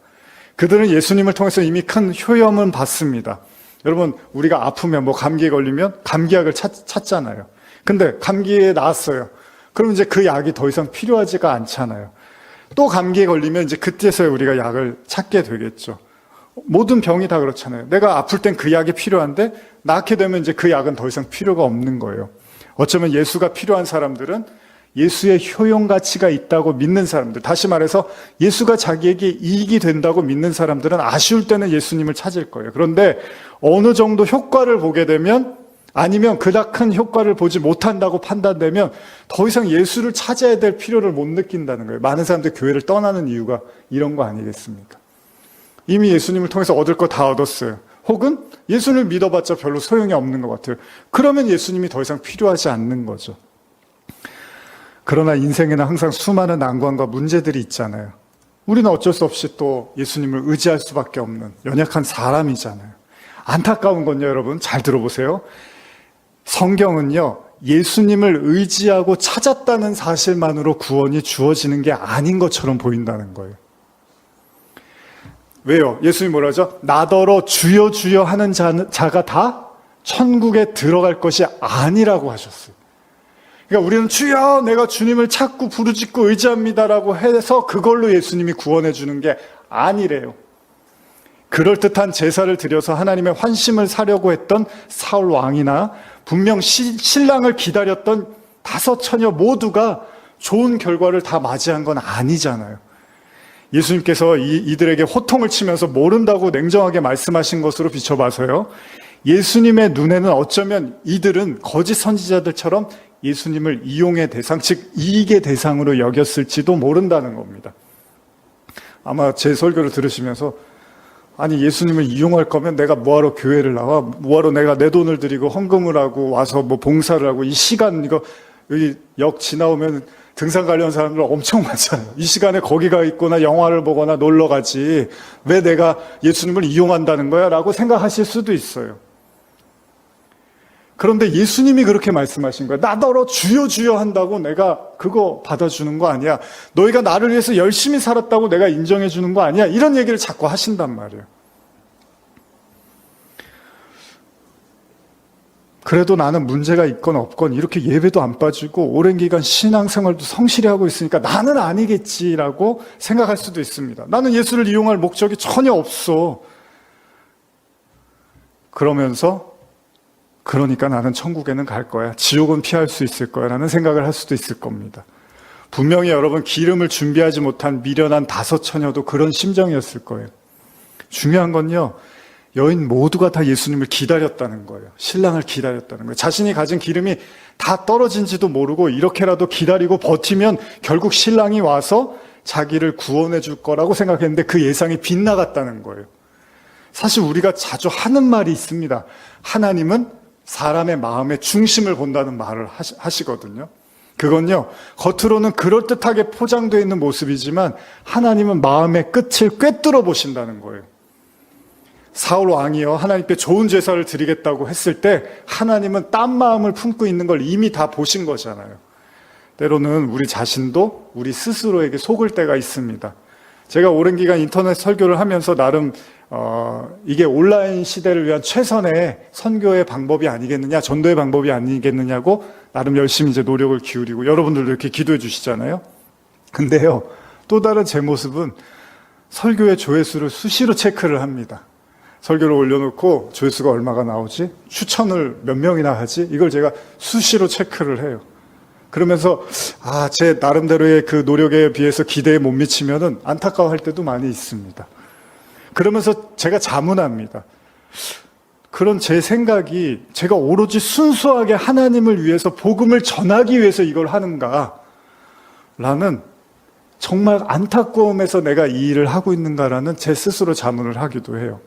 그들은 예수님을 통해서 이미 큰 효험은 받습니다. 여러분 우리가 아프면 감기에 걸리면 감기약을 찾잖아요. 근데 감기에 나았어요. 그럼 이제 그 약이 더 이상 필요하지가 않잖아요. 또 감기에 걸리면 이제 그때서야 우리가 약을 찾게 되겠죠. 모든 병이 다 그렇잖아요. 내가 아플 땐 그 약이 필요한데 낫게 되면 이제 그 약은 더 이상 필요가 없는 거예요. 어쩌면 예수가 필요한 사람들은 예수의 효용 가치가 있다고 믿는 사람들, 다시 말해서 예수가 자기에게 이익이 된다고 믿는 사람들은 아쉬울 때는 예수님을 찾을 거예요. 그런데 어느 정도 효과를 보게 되면 아니면 그닥 큰 효과를 보지 못한다고 판단되면 더 이상 예수를 찾아야 될 필요를 못 느낀다는 거예요. 많은 사람들이 교회를 떠나는 이유가 이런 거 아니겠습니까? 이미 예수님을 통해서 얻을 거 다 얻었어요. 혹은 예수님을 믿어봤자 별로 소용이 없는 것 같아요. 그러면 예수님이 더 이상 필요하지 않는 거죠. 그러나 인생에는 항상 수많은 난관과 문제들이 있잖아요. 우리는 어쩔 수 없이 또 예수님을 의지할 수밖에 없는 연약한 사람이잖아요. 안타까운 건요, 여러분, 잘 들어보세요. 성경은요, 예수님을 의지하고 찾았다는 사실만으로 구원이 주어지는 게 아닌 것처럼 보인다는 거예요. 왜요? 예수님이 뭐라 하죠? 나더러 주여 주여 하는 자가 다 천국에 들어갈 것이 아니라고 하셨어요. 그러니까 우리는 주여 내가 주님을 찾고 부르짖고 의지합니다라고 해서 그걸로 예수님이 구원해 주는 게 아니래요. 그럴듯한 제사를 드려서 하나님의 환심을 사려고 했던 사울 왕이나 분명 신랑을 기다렸던 5 처녀 모두가 좋은 결과를 다 맞이한 건 아니잖아요. 예수님께서 이들에게 호통을 치면서 모른다고 냉정하게 말씀하신 것으로 비춰봐서요, 예수님의 눈에는 어쩌면 이들은 거짓 선지자들처럼 예수님을 이용의 대상, 즉 이익의 대상으로 여겼을지도 모른다는 겁니다. 아마 제 설교를 들으시면서 아니 예수님을 이용할 거면 내가 뭐하러 교회를 나와? 뭐하러 내가 내 돈을 들이고 헌금을 하고 와서 뭐 봉사를 하고 이 시간 이거 여기 역 지나오면 등산 가려는 사람들 엄청 많잖아요. 이 시간에 거기 가 있거나 영화를 보거나 놀러 가지 왜 내가 예수님을 이용한다는 거야? 라고 생각하실 수도 있어요. 그런데 예수님이 그렇게 말씀하신 거예요. 나더러 주여 주여 한다고 내가 그거 받아주는 거 아니야. 너희가 나를 위해서 열심히 살았다고 내가 인정해 주는 거 아니야. 이런 얘기를 자꾸 하신단 말이에요. 그래도 나는 문제가 있건 없건 이렇게 예배도 안 빠지고 오랜 기간 신앙생활도 성실히 하고 있으니까 나는 아니겠지라고 생각할 수도 있습니다. 나는 예수를 이용할 목적이 전혀 없어. 그러니까 나는 천국에는 갈 거야. 지옥은 피할 수 있을 거야. 라는 생각을 할 수도 있을 겁니다. 분명히 여러분 기름을 준비하지 못한 미련한 5 처녀도 그런 심정이었을 거예요. 중요한 건요, 여인 모두가 다 예수님을 기다렸다는 거예요. 신랑을 기다렸다는 거예요. 자신이 가진 기름이 다 떨어진지도 모르고 이렇게라도 기다리고 버티면 결국 신랑이 와서 자기를 구원해 줄 거라고 생각했는데 그 예상이 빗나갔다는 거예요. 사실 우리가 자주 하는 말이 있습니다. 하나님은 사람의 마음의 중심을 본다는 말을 하시거든요. 그건요, 겉으로는 그럴듯하게 포장되어 있는 모습이지만 하나님은 마음의 끝을 꿰뚫어 보신다는 거예요. 사울 왕이요, 하나님께 좋은 제사를 드리겠다고 했을 때 하나님은 딴 마음을 품고 있는 걸 이미 다 보신 거잖아요. 때로는 우리 자신도 우리 스스로에게 속을 때가 있습니다. 제가 오랜 기간 인터넷 설교를 하면서 나름 이게 온라인 시대를 위한 최선의 선교의 방법이 아니겠느냐, 전도의 방법이 아니겠느냐고 나름 열심히 이제 노력을 기울이고 여러분들도 이렇게 기도해 주시잖아요. 근데요, 또 다른 제 모습은 설교의 조회수를 수시로 체크를 합니다. 설교를 올려놓고 조회수가 얼마가 나오지? 추천을 몇 명이나 하지? 이걸 제가 수시로 체크를 해요. 그러면서 제 나름대로의 그 노력에 비해서 기대에 못 미치면은 안타까워할 때도 많이 있습니다. 그러면서 제가 자문합니다. 그런 제 생각이 제가 오로지 순수하게 하나님을 위해서 복음을 전하기 위해서 이걸 하는가? 라는 정말 안타까움에서 내가 이 일을 하고 있는가라는 제 스스로 자문을 하기도 해요.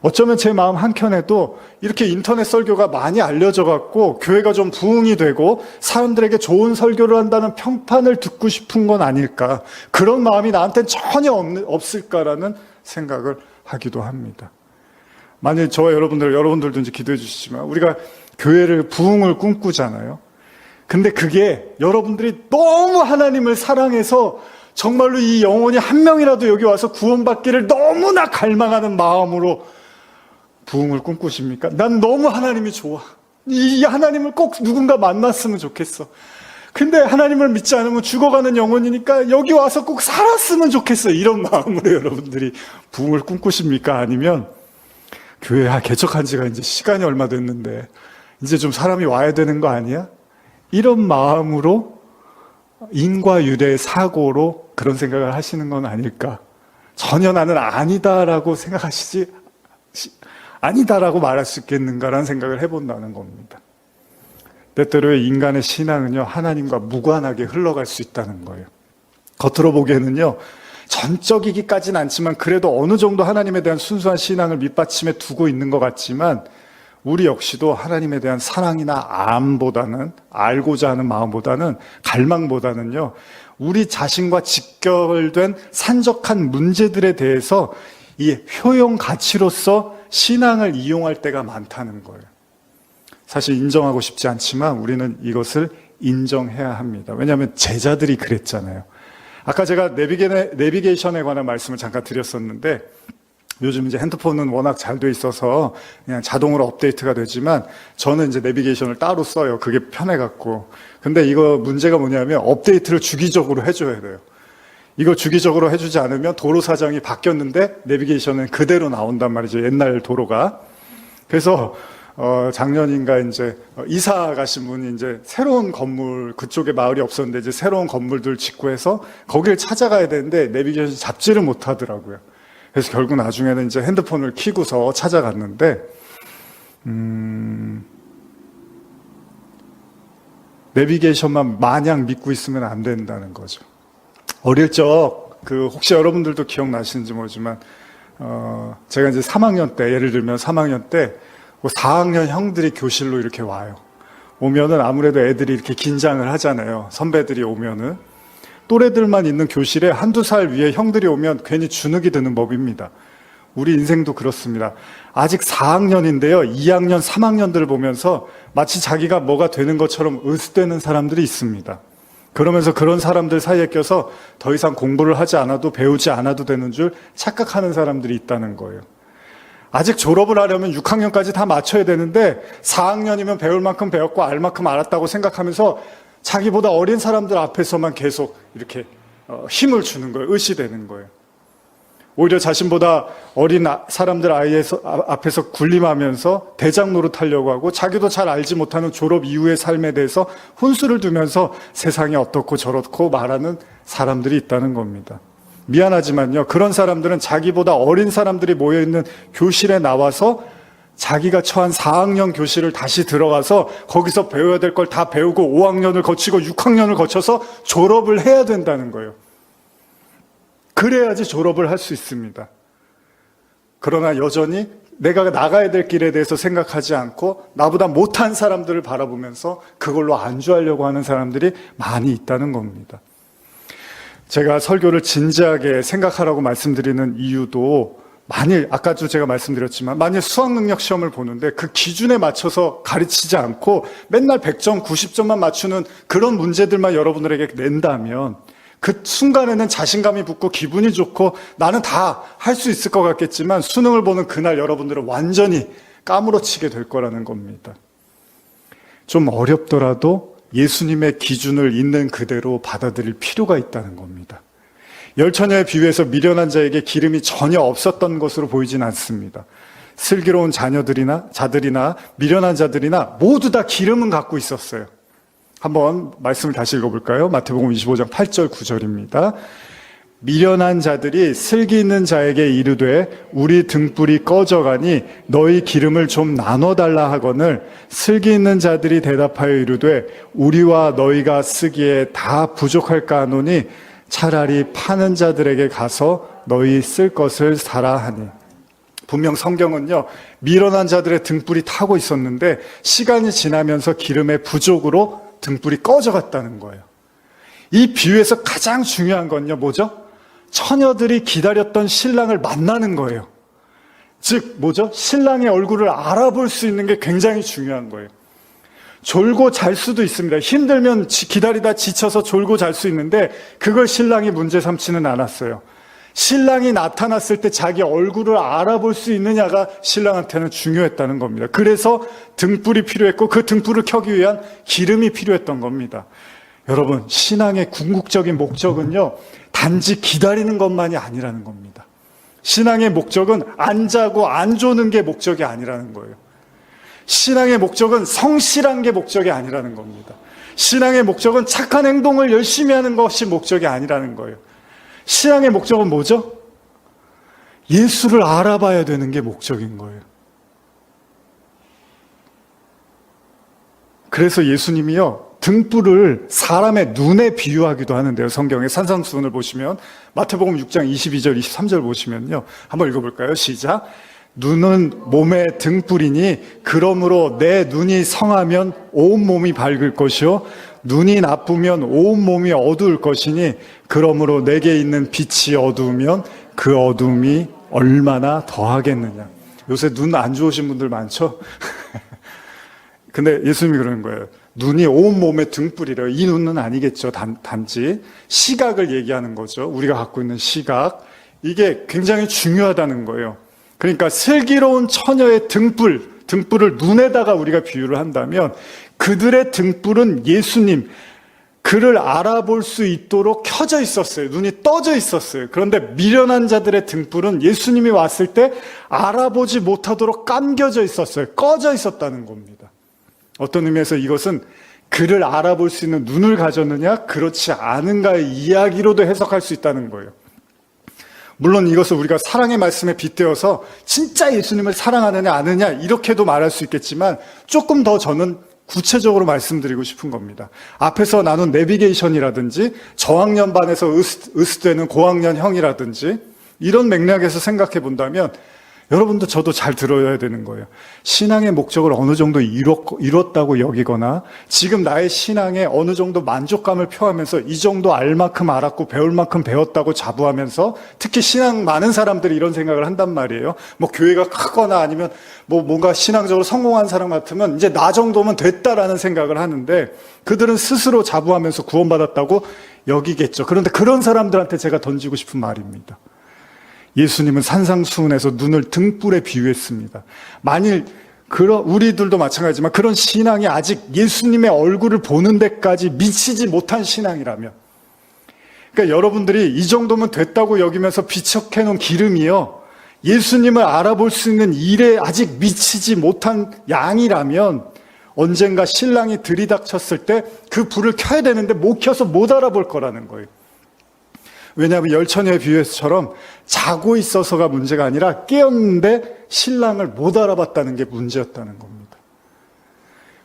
어쩌면 제 마음 한켠에도 이렇게 인터넷 설교가 많이 알려져 갖고 교회가 좀 부흥이 되고 사람들에게 좋은 설교를 한다는 평판을 듣고 싶은 건 아닐까, 그런 마음이 나한테는 전혀 없을까라는 생각을 하기도 합니다. 만일 저와 여러분들도 이제 기도해 주시지만 우리가 교회를 부흥을 꿈꾸잖아요. 근데 그게 여러분들이 너무 하나님을 사랑해서 정말로 이 영혼이 한 명이라도 여기 와서 구원받기를 너무나 갈망하는 마음으로 부흥을 꿈꾸십니까? 난 너무 하나님이 좋아. 이 하나님을 꼭 누군가 만났으면 좋겠어. 근데 하나님을 믿지 않으면 죽어가는 영혼이니까 여기 와서 꼭 살았으면 좋겠어. 이런 마음으로 여러분들이 부흥을 꿈꾸십니까? 아니면 교회 개척한 지가 이제 시간이 얼마 됐는데 이제 좀 사람이 와야 되는 거 아니야? 이런 마음으로 인과율의 사고로 그런 생각을 하시는 건 아닐까? 전혀 나는 아니다라고 아니다라고 말할 수 있겠는가라는 생각을 해본다는 겁니다. 때때로의 인간의 신앙은요, 하나님과 무관하게 흘러갈 수 있다는 거예요. 겉으로 보기에는요, 전적이기까지는 않지만 그래도 어느 정도 하나님에 대한 순수한 신앙을 밑받침에 두고 있는 것 같지만 우리 역시도 하나님에 대한 사랑이나 암보다는, 알고자 하는 마음보다는, 갈망보다는요, 우리 자신과 직결된 산적한 문제들에 대해서 이 효용 가치로서 신앙을 이용할 때가 많다는 거예요. 사실 인정하고 싶지 않지만 우리는 이것을 인정해야 합니다. 왜냐하면 제자들이 그랬잖아요. 아까 제가 내비게이션에 관한 말씀을 잠깐 드렸었는데, 요즘 이제 핸드폰은 워낙 잘 돼 있어서 그냥 자동으로 업데이트가 되지만 저는 이제 내비게이션을 따로 써요. 그게 편해갖고. 근데 이거 문제가 뭐냐면 업데이트를 주기적으로 해줘야 돼요. 이거 주기적으로 해주지 않으면 도로 사정이 바뀌었는데 내비게이션은 그대로 나온단 말이죠. 옛날 도로가. 그래서 작년인가 이제 이사 가신 분이 이제 새로운 건물, 그쪽에 마을이 없었는데 이제 새로운 건물들 짓고 해서 거기를 찾아가야 되는데 내비게이션 잡지를 못 하더라고요. 그래서 결국 나중에는 이제 핸드폰을 켜고서 찾아갔는데, 내비게이션만 마냥 믿고 있으면 안 된다는 거죠. 어릴 적, 혹시 여러분들도 기억나시는지 모르지만, 제가 이제 3학년 때, 예를 들면 3학년 때, 4학년 형들이 교실로 이렇게 와요. 오면은 아무래도 애들이 이렇게 긴장을 하잖아요. 선배들이 오면은. 또래들만 있는 교실에 한두 살 위에 형들이 오면 괜히 주눅이 드는 법입니다. 우리 인생도 그렇습니다. 아직 4학년인데요. 2학년, 3학년들을 보면서 마치 자기가 뭐가 되는 것처럼 으스대는 사람들이 있습니다. 그러면서 그런 사람들 사이에 껴서 더 이상 공부를 하지 않아도 배우지 않아도 되는 줄 착각하는 사람들이 있다는 거예요. 아직 졸업을 하려면 6학년까지 다 맞춰야 되는데 4학년이면 배울 만큼 배웠고 알 만큼 알았다고 생각하면서 자기보다 어린 사람들 앞에서만 계속 이렇게 힘을 주는 거예요. 의시되는 거예요. 오히려 자신보다 어린 사람들 앞에서 군림하면서 대장 노릇하려고 하고 자기도 잘 알지 못하는 졸업 이후의 삶에 대해서 혼수를 두면서 세상이 어떻고 저렇고 말하는 사람들이 있다는 겁니다. 미안하지만요, 그런 사람들은 자기보다 어린 사람들이 모여있는 교실에 나와서 자기가 처한 4학년 교실을 다시 들어가서 거기서 배워야 될 걸 다 배우고 5학년을 거치고 6학년을 거쳐서 졸업을 해야 된다는 거예요. 그래야지 졸업을 할 수 있습니다. 그러나 여전히 내가 나가야 될 길에 대해서 생각하지 않고 나보다 못한 사람들을 바라보면서 그걸로 안주하려고 하는 사람들이 많이 있다는 겁니다. 제가 설교를 진지하게 생각하라고 말씀드리는 이유도 만일, 아까도 제가 말씀드렸지만, 만일 수학 능력 시험을 보는데 그 기준에 맞춰서 가르치지 않고 맨날 100점, 90점만 맞추는 그런 문제들만 여러분들에게 낸다면 그 순간에는 자신감이 붙고 기분이 좋고 나는 다 할 수 있을 것 같겠지만 수능을 보는 그날 여러분들은 완전히 까무러치게 될 거라는 겁니다. 좀 어렵더라도 예수님의 기준을 있는 그대로 받아들일 필요가 있다는 겁니다. 열처녀에 비유해서 미련한 자에게 기름이 전혀 없었던 것으로 보이진 않습니다. 슬기로운 자들이나 미련한 자들이나 모두 다 기름은 갖고 있었어요. 한번 말씀을 다시 읽어볼까요? 마태복음 25장 8절 9절입니다. 미련한 자들이 슬기 있는 자에게 이르되 우리 등불이 꺼져가니 너희 기름을 좀 나눠달라 하거늘 슬기 있는 자들이 대답하여 이르되 우리와 너희가 쓰기에 다 부족할까 하노니 차라리 파는 자들에게 가서 너희 쓸 것을 사라 하니. 분명 성경은요, 미련한 자들의 등불이 타고 있었는데 시간이 지나면서 기름의 부족으로 등불이 꺼져갔다는 거예요. 이 비유에서 가장 중요한 건요, 뭐죠? 처녀들이 기다렸던 신랑을 만나는 거예요. 즉 뭐죠? 신랑의 얼굴을 알아볼 수 있는 게 굉장히 중요한 거예요. 졸고 잘 수도 있습니다. 힘들면 기다리다 지쳐서 졸고 잘 수 있는데 그걸 신랑이 문제 삼지는 않았어요. 신랑이 나타났을 때 자기 얼굴을 알아볼 수 있느냐가 신랑한테는 중요했다는 겁니다. 그래서 등불이 필요했고 그 등불을 켜기 위한 기름이 필요했던 겁니다. 여러분, 신앙의 궁극적인 목적은요, 단지 기다리는 것만이 아니라는 겁니다. 신앙의 목적은 안 자고 안 조는 게 목적이 아니라는 거예요. 신앙의 목적은 성실한 게 목적이 아니라는 겁니다. 신앙의 목적은 착한 행동을 열심히 하는 것이 목적이 아니라는 거예요. 신앙의 목적은 뭐죠? 예수를 알아봐야 되는 게 목적인 거예요. 그래서 예수님이요, 등불을 사람의 눈에 비유하기도 하는데요. 성경의 산상수훈을 보시면 마태복음 6장 22절, 23절 보시면요. 한번 읽어볼까요? 시작. 눈은 몸의 등불이니 그러므로 내 눈이 성하면 온 몸이 밝을 것이요 눈이 나쁘면 온 몸이 어두울 것이니 그러므로 내게 있는 빛이 어두우면 그 어둠이 얼마나 더하겠느냐. 요새 눈 안 좋으신 분들 많죠? 근데 예수님이 그러는 거예요. 눈이 온 몸의 등불이래요. 이 눈은 아니겠죠. 단지 시각을 얘기하는 거죠. 우리가 갖고 있는 시각. 이게 굉장히 중요하다는 거예요. 그러니까 슬기로운 처녀의 등불을 눈에다가 우리가 비유를 한다면 그들의 등불은 예수님, 그를 알아볼 수 있도록 켜져 있었어요. 눈이 떠져 있었어요. 그런데 미련한 자들의 등불은 예수님이 왔을 때 알아보지 못하도록 감겨져 있었어요. 꺼져 있었다는 겁니다. 어떤 의미에서 이것은 그를 알아볼 수 있는 눈을 가졌느냐, 그렇지 않은가의 이야기로도 해석할 수 있다는 거예요. 물론 이것을 우리가 사랑의 말씀에 빗대어서 진짜 예수님을 사랑하느냐 아느냐 이렇게도 말할 수 있겠지만 조금 더 저는 구체적으로 말씀드리고 싶은 겁니다. 앞에서 나눈 내비게이션이라든지 저학년반에서 으스되는 고학년 형이라든지 이런 맥락에서 생각해 본다면 여러분도 저도 잘 들어야 되는 거예요. 신앙의 목적을 어느 정도 이뤘다고 여기거나 지금 나의 신앙에 어느 정도 만족감을 표하면서 이 정도 알 만큼 알았고 배울 만큼 배웠다고 자부하면서 특히 신앙 많은 사람들이 이런 생각을 한단 말이에요. 뭐 교회가 크거나 아니면 뭐 뭔가 신앙적으로 성공한 사람 같으면 이제 나 정도면 됐다라는 생각을 하는데 그들은 스스로 자부하면서 구원받았다고 여기겠죠. 그런데 그런 사람들한테 제가 던지고 싶은 말입니다. 예수님은 산상수훈에서 눈을 등불에 비유했습니다. 만일 우리들도 마찬가지지만 그런 신앙이 아직 예수님의 얼굴을 보는 데까지 미치지 못한 신앙이라면, 그러니까 여러분들이 이 정도면 됐다고 여기면서 비척해 놓은 기름이요, 예수님을 알아볼 수 있는 일에 아직 미치지 못한 양이라면 언젠가 신랑이 들이닥쳤을 때 그 불을 켜야 되는데 못 켜서 못 알아볼 거라는 거예요. 왜냐하면 열처녀의 비유에서처럼 자고 있어서가 문제가 아니라 깨었는데 신랑을 못 알아봤다는 게 문제였다는 겁니다.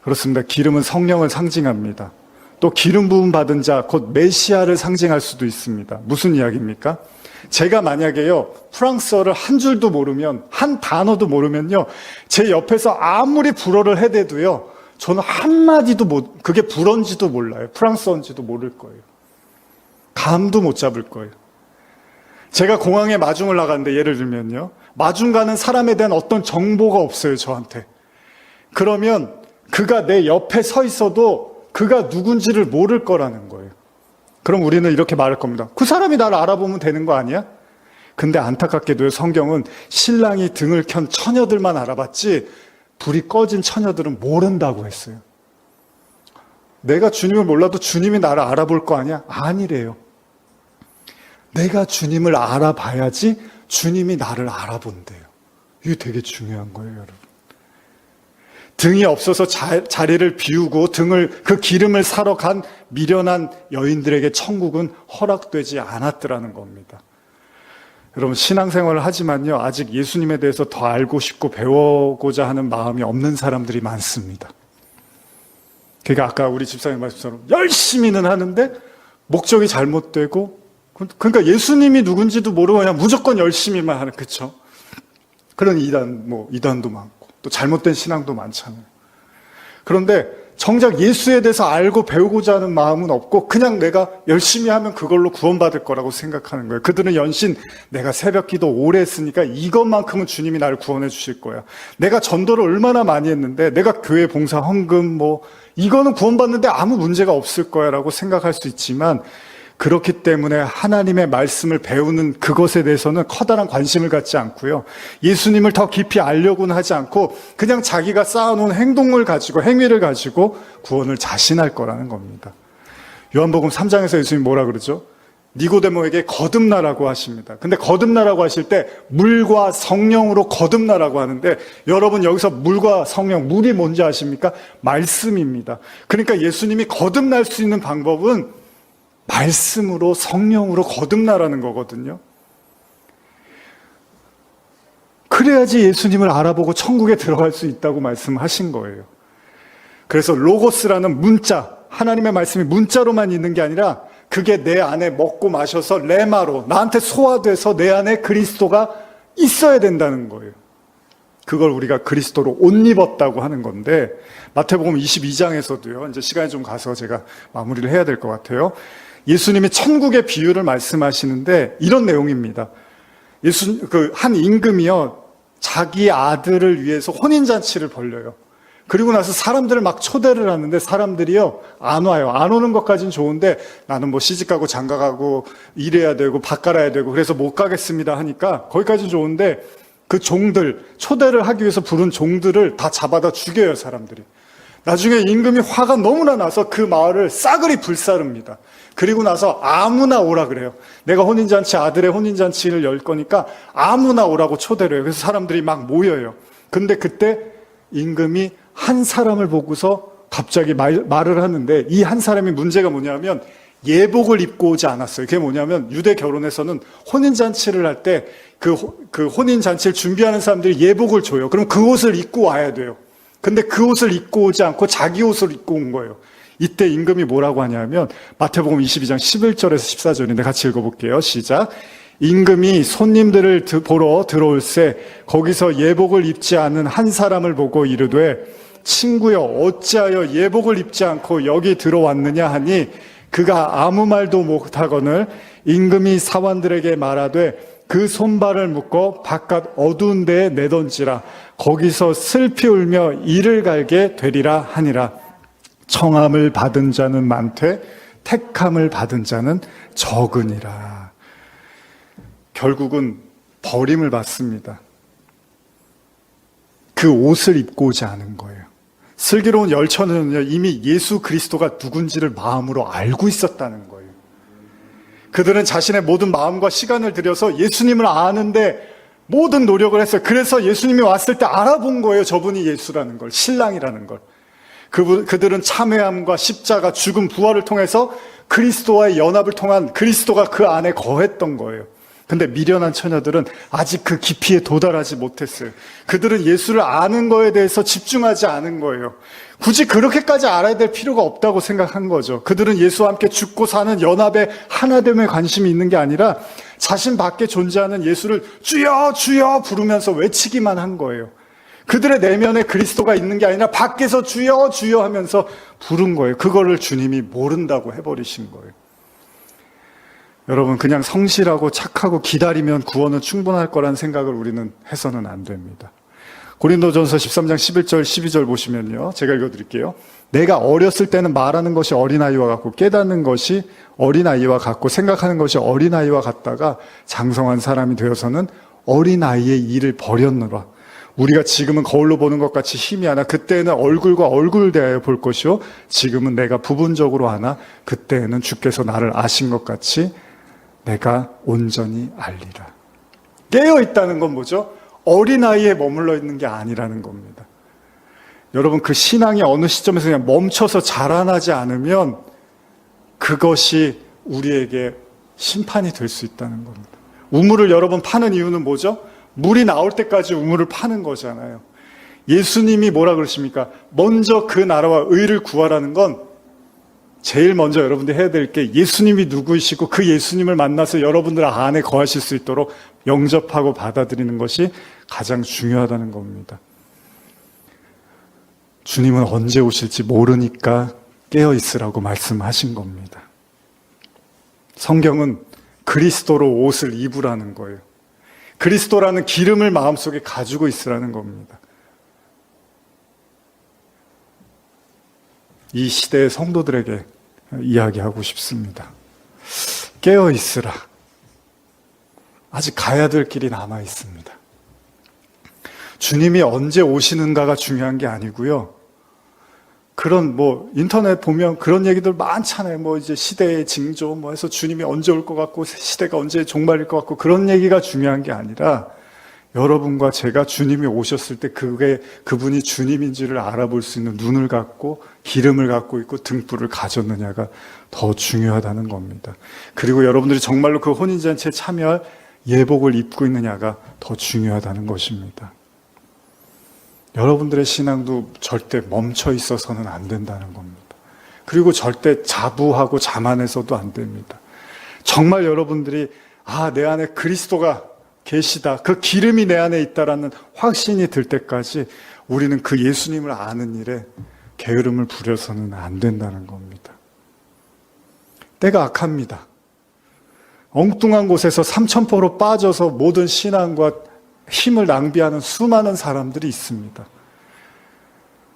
그렇습니다. 기름은 성령을 상징합니다. 또 기름 부음 받은 자, 곧 메시아를 상징할 수도 있습니다. 무슨 이야기입니까? 제가 만약에요, 프랑스어를 한 줄도 모르면, 한 단어도 모르면요, 제 옆에서 아무리 불어를 해대도요, 저는 한마디도 그게 불어인지도 몰라요. 프랑스어인지도 모를 거예요. 감도 못 잡을 거예요. 제가 공항에 마중을 나가는데 예를 들면요, 마중 가는 사람에 대한 어떤 정보가 없어요, 저한테. 그러면 그가 내 옆에 서 있어도 그가 누군지를 모를 거라는 거예요. 그럼 우리는 이렇게 말할 겁니다. 그 사람이 나를 알아보면 되는 거 아니야? 근데 안타깝게도 성경은 신랑이 등을 켠 처녀들만 알아봤지 불이 꺼진 처녀들은 모른다고 했어요. 내가 주님을 몰라도 주님이 나를 알아볼 거 아니야? 아니래요. 내가 주님을 알아봐야지 주님이 나를 알아본대요. 이게 되게 중요한 거예요, 여러분. 등이 없어서 자리를 비우고 그 기름을 사러 간 미련한 여인들에게 천국은 허락되지 않았더라는 겁니다. 여러분, 신앙생활을 하지만요, 아직 예수님에 대해서 더 알고 싶고 배우고자 하는 마음이 없는 사람들이 많습니다. 그러니까 아까 우리 집사님 말씀처럼 열심히는 하는데 목적이 잘못되고, 그러니까 예수님이 누군지도 모르고 그냥 무조건 열심히만 하는, 그쵸? 그런 이단도 많고 또 잘못된 신앙도 많잖아요. 그런데 정작 예수에 대해서 알고 배우고자 하는 마음은 없고 그냥 내가 열심히 하면 그걸로 구원받을 거라고 생각하는 거예요. 그들은 연신 내가 새벽 기도 오래 했으니까 이것만큼은 주님이 나를 구원해 주실 거야. 내가 전도를 얼마나 많이 했는데 내가 교회 봉사 헌금 이거는 구원받는데 아무 문제가 없을 거야 라고 생각할 수 있지만, 그렇기 때문에 하나님의 말씀을 배우는 그것에 대해서는 커다란 관심을 갖지 않고요, 예수님을 더 깊이 알려고는 하지 않고 그냥 자기가 쌓아놓은 행위를 가지고 구원을 자신할 거라는 겁니다. 요한복음 3장에서 예수님이 뭐라 그러죠? 니고데모에게 거듭나라고 하십니다. 근데 거듭나라고 하실 때 물과 성령으로 거듭나라고 하는데, 여러분 여기서 물과 성령, 물이 뭔지 아십니까? 말씀입니다. 그러니까 예수님이 거듭날 수 있는 방법은 말씀으로, 성령으로 거듭나라는 거거든요. 그래야지 예수님을 알아보고 천국에 들어갈 수 있다고 말씀하신 거예요. 그래서 로고스라는 문자, 하나님의 말씀이 문자로만 있는 게 아니라 그게 내 안에 먹고 마셔서 레마로 나한테 소화돼서 내 안에 그리스도가 있어야 된다는 거예요. 그걸 우리가 그리스도로 옷 입었다고 하는 건데, 마태복음 22장에서도요, 이제 시간이 좀 가서 제가 마무리를 해야 될 것 같아요. 예수님이 천국의 비유를 말씀하시는데 이런 내용입니다. 한 임금이요, 자기 아들을 위해서 혼인잔치를 벌려요. 그리고 나서 사람들을 막 초대를 하는데 사람들이요, 안 와요. 안 오는 것까지는 좋은데 나는 뭐 시집가고 장가가고 일해야 되고 밥 갈아야 되고 그래서 못 가겠습니다 하니까 거기까지는 좋은데 그 종들, 초대를 하기 위해서 부른 종들을 다 잡아다 죽여요, 사람들이. 나중에 임금이 화가 너무나 나서 그 마을을 싸그리 불사릅니다. 그리고 나서 아무나 오라 그래요. 내가 아들의 혼인잔치를 열 거니까 아무나 오라고 초대를 해요. 그래서 사람들이 막 모여요. 근데 그때 임금이 한 사람을 보고서 갑자기 말을 하는데, 이 한 사람이 문제가 뭐냐면 예복을 입고 오지 않았어요. 그게 뭐냐면 유대 결혼에서는 혼인잔치를 할 때 그 혼인잔치를 준비하는 사람들이 예복을 줘요. 그럼 그 옷을 입고 와야 돼요. 근데 그 옷을 입고 오지 않고 자기 옷을 입고 온 거예요. 이때 임금이 뭐라고 하냐면 마태복음 22장 11절에서 14절인데 같이 읽어볼게요. 시작. 임금이 손님들을 보러 들어올새 거기서 예복을 입지 않은 한 사람을 보고 이르되 친구여 어찌하여 예복을 입지 않고 여기 들어왔느냐 하니 그가 아무 말도 못하거늘 임금이 사환들에게 말하되 그 손발을 묶어 바깥 어두운 데에 내던지라. 거기서 슬피 울며 이를 갈게 되리라 하니라. 청함을 받은 자는 많되 택함을 받은 자는 적으니라. 결국은 버림을 받습니다. 그 옷을 입고 오지 않은 거예요. 슬기로운 열처는요, 이미 예수 그리스도가 누군지를 마음으로 알고 있었다는 거예요. 그들은 자신의 모든 마음과 시간을 들여서 예수님을 아는데 모든 노력을 했어요. 그래서 예수님이 왔을 때 알아본 거예요. 저분이 예수라는 걸, 신랑이라는 걸. 그들은 참회함과 십자가, 죽음, 부활을 통해서 그리스도와의 연합을 통한 그리스도가 그 안에 거했던 거예요. 근데 미련한 처녀들은 아직 그 깊이에 도달하지 못했어요. 그들은 예수를 아는 거에 대해서 집중하지 않은 거예요. 굳이 그렇게까지 알아야 될 필요가 없다고 생각한 거죠. 그들은 예수와 함께 죽고 사는 연합의 하나됨에 관심이 있는 게 아니라 자신 밖에 존재하는 예수를 주여 주여 부르면서 외치기만 한 거예요. 그들의 내면에 그리스도가 있는 게 아니라 밖에서 주여 주여 하면서 부른 거예요. 그거를 주님이 모른다고 해버리신 거예요. 여러분, 그냥 성실하고 착하고 기다리면 구원은 충분할 거란 생각을 우리는 해서는 안 됩니다. 고린도전서 13장 11절 12절 보시면요, 제가 읽어드릴게요. 내가 어렸을 때는 말하는 것이 어린아이와 같고 깨닫는 것이 어린아이와 같고 생각하는 것이 어린아이와 같다가 장성한 사람이 되어서는 어린아이의 일을 버렸노라. 우리가 지금은 거울로 보는 것 같이 힘이 하나 그때에는 얼굴과 얼굴을 대하여 볼 것이요 지금은 내가 부분적으로 하나 그때에는 주께서 나를 아신 것 같이 내가 온전히 알리라. 깨어있다는 건 뭐죠? 어린아이에 머물러 있는 게 아니라는 겁니다. 여러분, 그 신앙이 어느 시점에서 그냥 멈춰서 자라나지 않으면 그것이 우리에게 심판이 될 수 있다는 겁니다. 우물을 여러 번 파는 이유는 뭐죠? 물이 나올 때까지 우물을 파는 거잖아요. 예수님이 뭐라 그러십니까? 먼저 그 나라와 의를 구하라는 건 제일 먼저 여러분들이 해야 될 게 예수님이 누구이시고 그 예수님을 만나서 여러분들 안에 거하실 수 있도록 영접하고 받아들이는 것이 가장 중요하다는 겁니다. 주님은 언제 오실지 모르니까 깨어있으라고 말씀하신 겁니다. 성경은 그리스도로 옷을 입으라는 거예요. 그리스도라는 기름을 마음속에 가지고 있으라는 겁니다. 이 시대의 성도들에게 이야기하고 싶습니다. 깨어 있으라. 아직 가야 될 길이 남아 있습니다. 주님이 언제 오시는가가 중요한 게 아니고요. 그런 인터넷 보면 그런 얘기들 많잖아요. 이제 시대의 징조 해서 주님이 언제 올 것 같고 시대가 언제 종말일 것 같고 그런 얘기가 중요한 게 아니라 여러분과 제가 주님이 오셨을 때 그분이 주님인지를 알아볼 수 있는 눈을 갖고 기름을 갖고 있고 등불을 가졌느냐가 더 중요하다는 겁니다. 그리고 여러분들이 정말로 그 혼인잔치에 참여할 예복을 입고 있느냐가 더 중요하다는 것입니다. 여러분들의 신앙도 절대 멈춰 있어서는 안 된다는 겁니다. 그리고 절대 자부하고 자만해서도 안 됩니다. 정말 여러분들이 내 안에 그리스도가 계시다, 그 기름이 내 안에 있다라는 확신이 들 때까지 우리는 그 예수님을 아는 일에 게으름을 부려서는 안 된다는 겁니다. 때가 악합니다. 엉뚱한 곳에서 삼천포로 빠져서 모든 신앙과 힘을 낭비하는 수많은 사람들이 있습니다.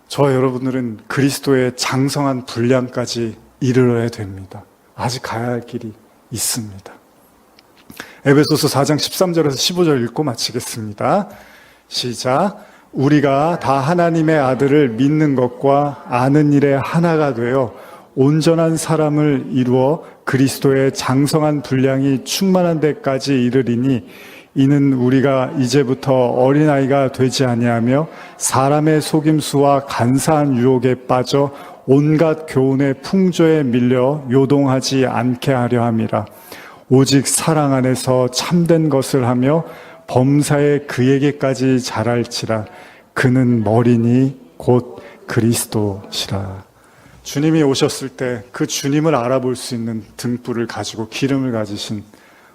저와 여러분들은 그리스도의 장성한 분량까지 이르러야 됩니다. 아직 가야 할 길이 있습니다. 에베소서 4장 13절에서 15절 읽고 마치겠습니다. 시작. 우리가 다 하나님의 아들을 믿는 것과 아는 일에 하나가 되어 온전한 사람을 이루어 그리스도의 장성한 분량이 충만한 데까지 이르리니 이는 우리가 이제부터 어린아이가 되지 아니하며 사람의 속임수와 간사한 유혹에 빠져 온갖 교훈의 풍조에 밀려 요동하지 않게 하려 함이라. 오직 사랑 안에서 참된 것을 하며 범사에 그에게까지 자랄지라. 그는 머리니 곧 그리스도시라. 주님이 오셨을 때 그 주님을 알아볼 수 있는 등불을 가지고 기름을 가지신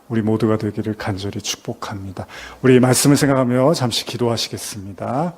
우리 모두가 되기를 간절히 축복합니다. 우리 말씀을 생각하며 잠시 기도하시겠습니다.